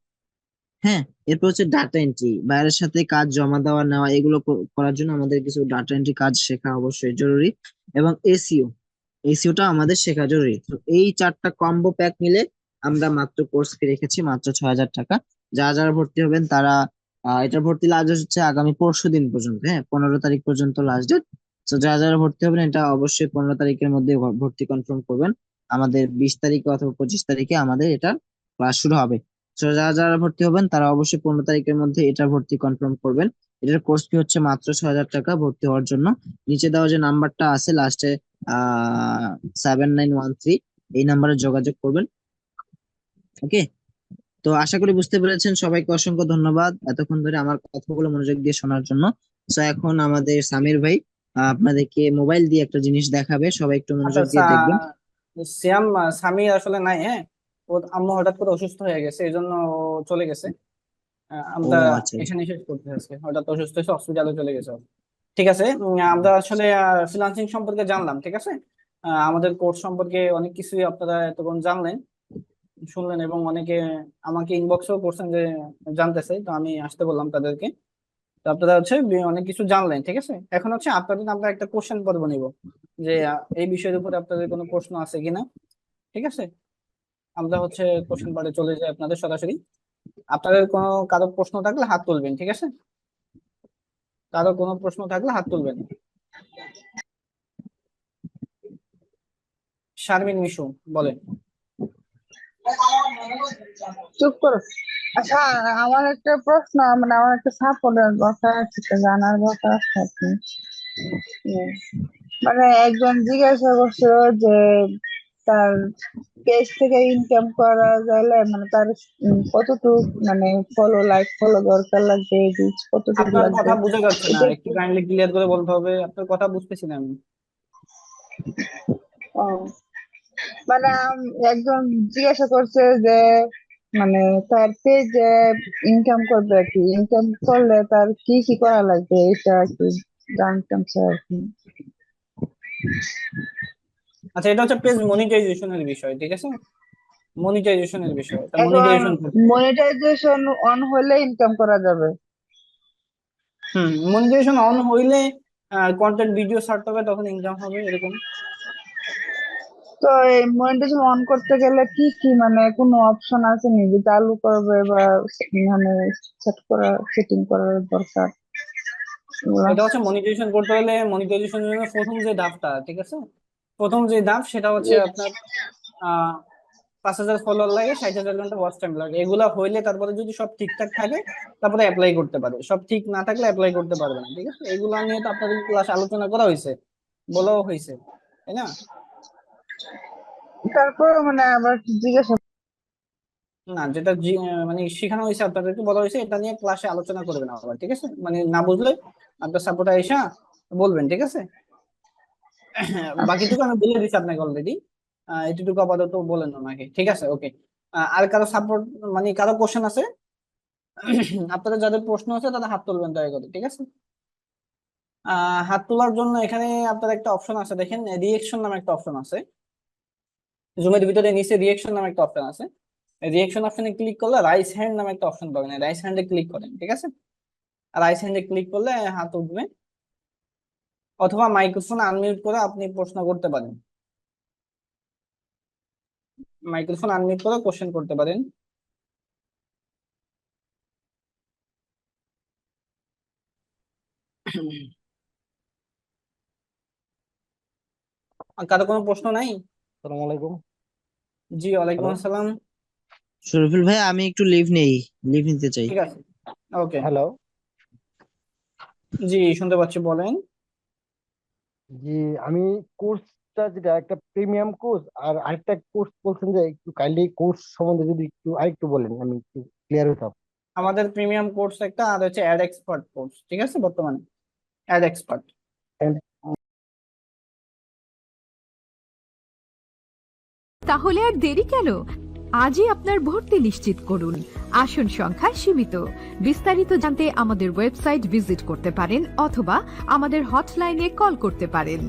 হ্যাঁ, এরপর হচ্ছে ডাটা এন্ট্রি, বাইরের সাথে কাজ জমা দেওয়া নেওয়া এগুলো করার জন্য আমাদের কিছু ডাটা এন্ট্রি কাজ শেখা অবশ্যই জরুরি, এবং এসইও, এসইওটা আমাদের শেখা জরুরি। তো এই 4টা কম্বো প্যাক মিলে আমরা মাত্র কোর্স ফি রেখেছি মাত্র 6000 টাকা। যারা যারা ভর্তি হবেন তারা এটার ভর্তি লাস্ট ডেট হচ্ছে আগামী পরশুদিন পর্যন্ত। হ্যাঁ, 15 তারিখ পর্যন্ত লাস্ট ডেট। তো যারা যারা ভর্তি হবেন এটা অবশ্যই 15 তারিখের মধ্যে ভর্তি কনফার্ম করবেন। আমাদের 20 তারিখে অথবা 25 তারিখে আমাদের এটা ক্লাস শুরু হবে। তো যারা যারা ভর্তি হবেন তারা অবশ্যই 15 তারিখের মধ্যে এটা ভর্তি কনফার্ম করবেন। এটার কোর্স ফি হচ্ছে মাত্র 6000 টাকা ভর্তি হওয়ার জন্য। নিচে দেওয়া যে নাম্বারটা আছে লাস্টে 7913, এই নাম্বারে যোগাযোগ করবেন। ওকে, তো আশা করি বুঝতে পেরেছেন। সবাইকে অসংখ্য ধন্যবাদ এতক্ষণ ধরে আমার কথাগুলো মনোযোগ দিয়ে শোনার জন্য। তো এখন আমাদের সামির ভাই আপনাদেরকে মোবাইল দিয়ে একটা জিনিস দেখাবে, সবাই একটু আচ্ছা মনোযোগ দিয়ে দেখবেন। শ্যাম, স্বামী আসলে নাই। হ্যাঁ, ওর আম্মু হঠাৎ করে অসুস্থ হয়ে গেছে, এই জন্য ও চলে গেছে। ও আমরা আচ্ছা, এখানে শেষ করতে আজকে, হঠাৎ অসুস্থ হয়েছে, হসপিটালে চলে গেছে ও। ঠিক আছে, আমরা আসলে ফ্রিল্যান্সিং সম্পর্কে জানলাম। ঠিক আছে, আমাদের কোর্স সম্পর্কে অনেক কিছুই আপনারা এতক্ষণ জানলেন, শুনলেন, এবং অনেকে আমাকে ইনবক্সও করছেন যে জানতে চাই, তো আমি আসতে বললাম তাদেরকে। তো আপনারা হচ্ছে অনেক কিছু জানলেন। ঠিক আছে, এখন হচ্ছে আপনাদের আমরা একটা কোশ্চেন পর্ব নিব, যে এই বিষয়ের উপরে আপনাদের কোনো প্রশ্ন আছে কিনা। ঠিক আছে, আমরা হচ্ছে কোশ্চেন পার্টে চলে যাই আপনাদের সরাসরি। আপনাদের কোনো কারো প্রশ্ন থাকলে হাত তুলবেন। ঠিক আছে, কারো কোনো প্রশ্ন থাকলে হাত তুলবেন। শারমিন মিশু বলেন। চুপ করো। আচ্ছা, আমার একটা প্রশ্ন, মানে আমার একটা সাপোর্টের দরকার আছে, একটা জানার দরকার আছে আর কি। মানে একজন জিজ্ঞাসা করছিল যে তার পেজ থেকে ইনকাম করা যাইলে মানে তার কতটুকু, মানে ফলো দরকার লাগবে, রিচ কতটুকু আপনার লাগবে, কথা বোঝা যাচ্ছে না, এটা একটু একটু। কাইন্ডলি ক্লিয়ার করে বলতে হবে, আপনার কথা বুঝতেছি না আমি। ও, মানে একজন জিজ্ঞাসা করছে যে মানে তার পেজে ইনকাম করবে আর কি, ইনকাম করলে তার কি কি করা লাগবে এটা একটু জানতাম স্যার আর কি। আচ্ছা, এটা হচ্ছে পেজ মনিটাইজেশনের বিষয়, ঠিক আছে? মনিটাইজেশনের বিষয়, এটা এখন মনিটাইজেশন। মনিটাইজেশন অন হলে ইনকাম করা যাবে। মনিটাইজেশন অন হইলে কন্টেন্ট ভিডিও ছাড়তে হবে, তখন ইনকাম হবে এরকম। তো এই মনিটাইজেশন অন করতে গেলে কি কি মানে কোনো অপশন আছে নি যে চালু করবে বা মানে সেটিং করার দরকার এগুলা? এটা হচ্ছে মনিটাইজেশন করতে হলে মনিটাইজেশনের জন্য প্রথম যে ধাপটা, ঠিক আছে, প্রথম যে ধাপ সেটা হচ্ছে আপনার 5,000 ফলোয়ার লাগে, 60,000 ঘন্টা ওয়াচ টাইম লাগে। এগুলা হইলে তারপরে যদি সব ঠিকঠাক থাকে তারপরে অ্যাপ্লাই করতে পারে, সব ঠিক না থাকলে অ্যাপ্লাই করতে পারবে না, ঠিক আছে? এগুলা নিয়ে তো আপনাদের ক্লাসে আলোচনা করা হয়েছে, বলাও হয়েছে, তাই না? তারপর মানে আবার জিজ্ঞাসা না, যেটা মানে শেখানো হয়েছে আপনাদেরকে, বলা হয়েছে এটা নিয়ে ক্লাসে আলোচনা করবেন আবার, ঠিক আছে? মানে না বুঝলে আপনার সাপোর্টে এসে বলবেন, ঠিক আছে? বাকিটুকু আমি বলে দিচ্ছি আপনাকে অলরেডি, এটুকু আপাতত বলেন ওনাকে, ঠিক আছে? ওকে। আর কারো সাপোর্ট মানে কারো কোশ্চেন আছে? আপনাদের যাদের প্রশ্ন আছে তাদের হাত তুলবেন দয়া করে, ঠিক আছে? হাত তোলার জন্য এখানে আপনার একটা অপশন আছে, দেখেন রিয়েকশন নামে একটা অপশন আছে জুমের ভিতরে, নিচে রিয়েকশন নামে একটা অপশন আছে। রিয়েকশন অপশনে ক্লিক করলে রাইস হ্যান্ড নামে একটা অপশন পাবেন, রাইস হ্যান্ডে ক্লিক করেন, ঠিক আছে? রাইস হ্যান্ডে ক্লিক করলে হাত উঠবে, অথবা মাইক্রোফোন আনমিউট করে আপনি প্রশ্ন করতে পারেন, মাইক্রোফোন আনমিউট করে কোশ্চেন করতে পারেন। আর কারো কোনো প্রশ্ন নাই? আসসালামু আলাইকুম। জি, ওয়ালাইকুম হ্যালো আসসালাম। শরীফুল ভাই, আমি একটু লিভ নিতে চাই। ঠিক আছে, ওকে। হ্যালো। জি, শুনতে পাচ্ছি, বলেন। জি, আমি কোর্সটা যেটা একটা প্রিমিয়াম কোর্স আর আরেকটা কোর্স বলছেন, যে একটু কাইন্ডলি কোর্স সম্বন্ধে যদি একটু আরেকটু বলেন আমি একটু ক্লিয়ার হতাম। আমাদের প্রিমিয়াম কোর্স একটা, আর হচ্ছে অ্যাড এক্সপার্ট কোর্স, ঠিক আছে? বর্তমানে অ্যাড এক্সপার্ট। তাহলে আর দেরি কেন? আজই আপনার ভর্তি নিশ্চিত করুন। আসন সংখ্যা সীমিত। বিস্তারিত জানতে আমাদের ওয়েবসাইট ভিজিট করতে পারেন অথবা আমাদের হটলাইনে কল করতে পারেন।